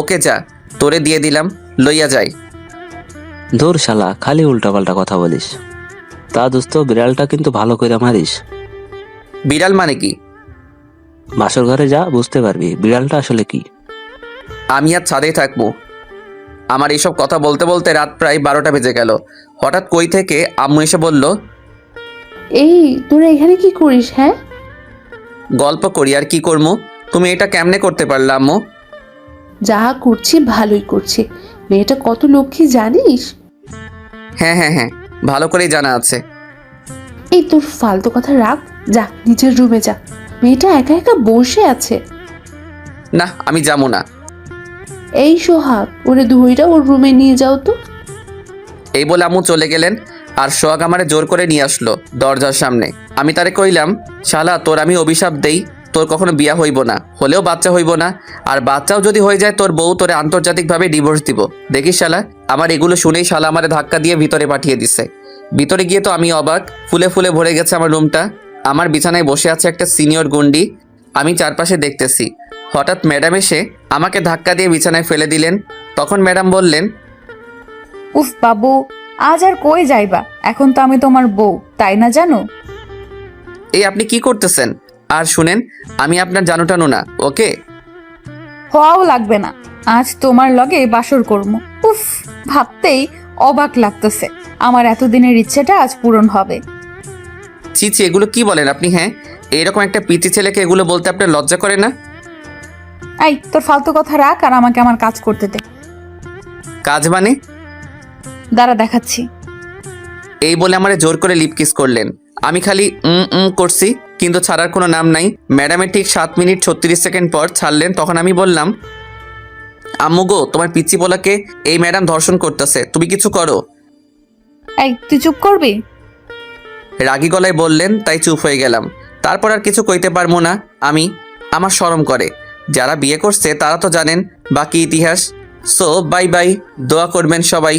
ওকে যা, তোরে দিয়ে দিলাম, লইয়া যাই। ধুর শালা, খালি উল্টাপাল্টা কথা বলিস। তা দোস্ত, বিড়ালটা কিন্তু ভালো করে মারিস। বিড়াল মানে কি? বাসর ঘরে যা, বুঝতে পারবি বিড়ালটা আসলে কি। আমি আর ছাদেই থাকবো। আমার এইসব কথা বলতে বলতে রাত প্রায় 12টা বেজে গেল। হঠাৎ কই থেকে আম্মু এসে বলল, এই তোরা এখানে কি করিস? হ্যাঁ, গল্প করি। আর কি করবো? তুমি এটা কেমনে করতে পারলে আম্মু? যা করছি ভালোই করছি। মেয়েটা কত লক্ষ্মী জানিস? হ্যাঁ হ্যাঁ হ্যাঁ, ভালো করেই জানা আছে। এই তোর ফালতু কথা রাখ, যা নিজের রুমে যা। মেয়েটা একা একা বসে আছে। না, আমি যাবো না। এই সোহাগ, ওরে ধইরা ওর রুমে নিয়ে যাও তো। এই বলে আম্মু চলে গেলেন, আর সোহাগ আমারে জোর করে নিয়ে আসলো দরজার সামনে। আমি তারে কইলাম, শালা তোর আমি অভিশাপ দেই, তোর কখনো বিয়া হইব না, হলেও বাচ্চা হইব না, আর বাচ্চাও যদি হয়ে যায় তোর বউ তোরে আন্তর্জাতিকভাবে ডিভোর্স দিব। দেখিস শালা। আমার এগুলো শুনেই শালা আমারে ধাক্কা দিয়ে ভিতরে পাঠিয়ে দিছে। ভিতরে গিয়ে তো আমি অবাক, ফুলে ফুলে ভরে গেছে আমার রুমটা। আমার বিছানায় বসে আছে একটা সিনিয়র গুন্ডি। আমি চারপাশে দেখতেছি। হঠাৎ ম্যাডাম এসে আমাকে ধাক্কা দিয়ে বিছানায় ফেলে দিলেন। তখন ম্যাডাম বললেন, উফ বাবু, আজ আর কই যাইবা? এখন তো আমি তোমার বউ, তাই না জানো? এই আপনি কি করতেছেন? আর শুনেন, আমি আপনার জানুটানু না, ওকে? হওয়াও লাগবে না, আজ তোমার লগে বাসর করবো। উফ, ভাবতেই অবাক লাগতেছে। আমার এতদিনের ইচ্ছেটা আজ পূরণ হবে। ছি ছি, এগুলো কি বলেন আপনি? হ্যাঁ, এরকম একটা পিচি ছেলেকে এগুলো বলতে আপনার লজ্জা করে না? এই তোর ফালতু কথা রাখ আর আমাকে আমার কাজ করতে দে। কাজ মানে? দাঁড়া দেখাচ্ছি। এই বলে আমারে জোর করে লিপ কিস করলেন। আমি খালি করছি, কিন্তু ছাড়ার কোনো নাম নাই। ম্যাডামের ঠিক 7 মিনিট 36 সেকেন্ড পর ছাড়লেন। তখন আমি বললাম, আম্মু গো, তোমার পিচ্চি পোলাকে এই ম্যাডাম ধর্ষণ করতেছে, তুমি কিছু করো। এই তুই চুপ করবি? রাগী গলায় বললেন, তাই চুপ হয়ে গেলাম। তারপর আর কিছু কইতে পারবো না আমি। আমার শরম করে। যারা বিয়ে করছে তারা তো জানেন বাকি ইতিহাস। সো বাই বাই, দোয়া করবেন সবাই।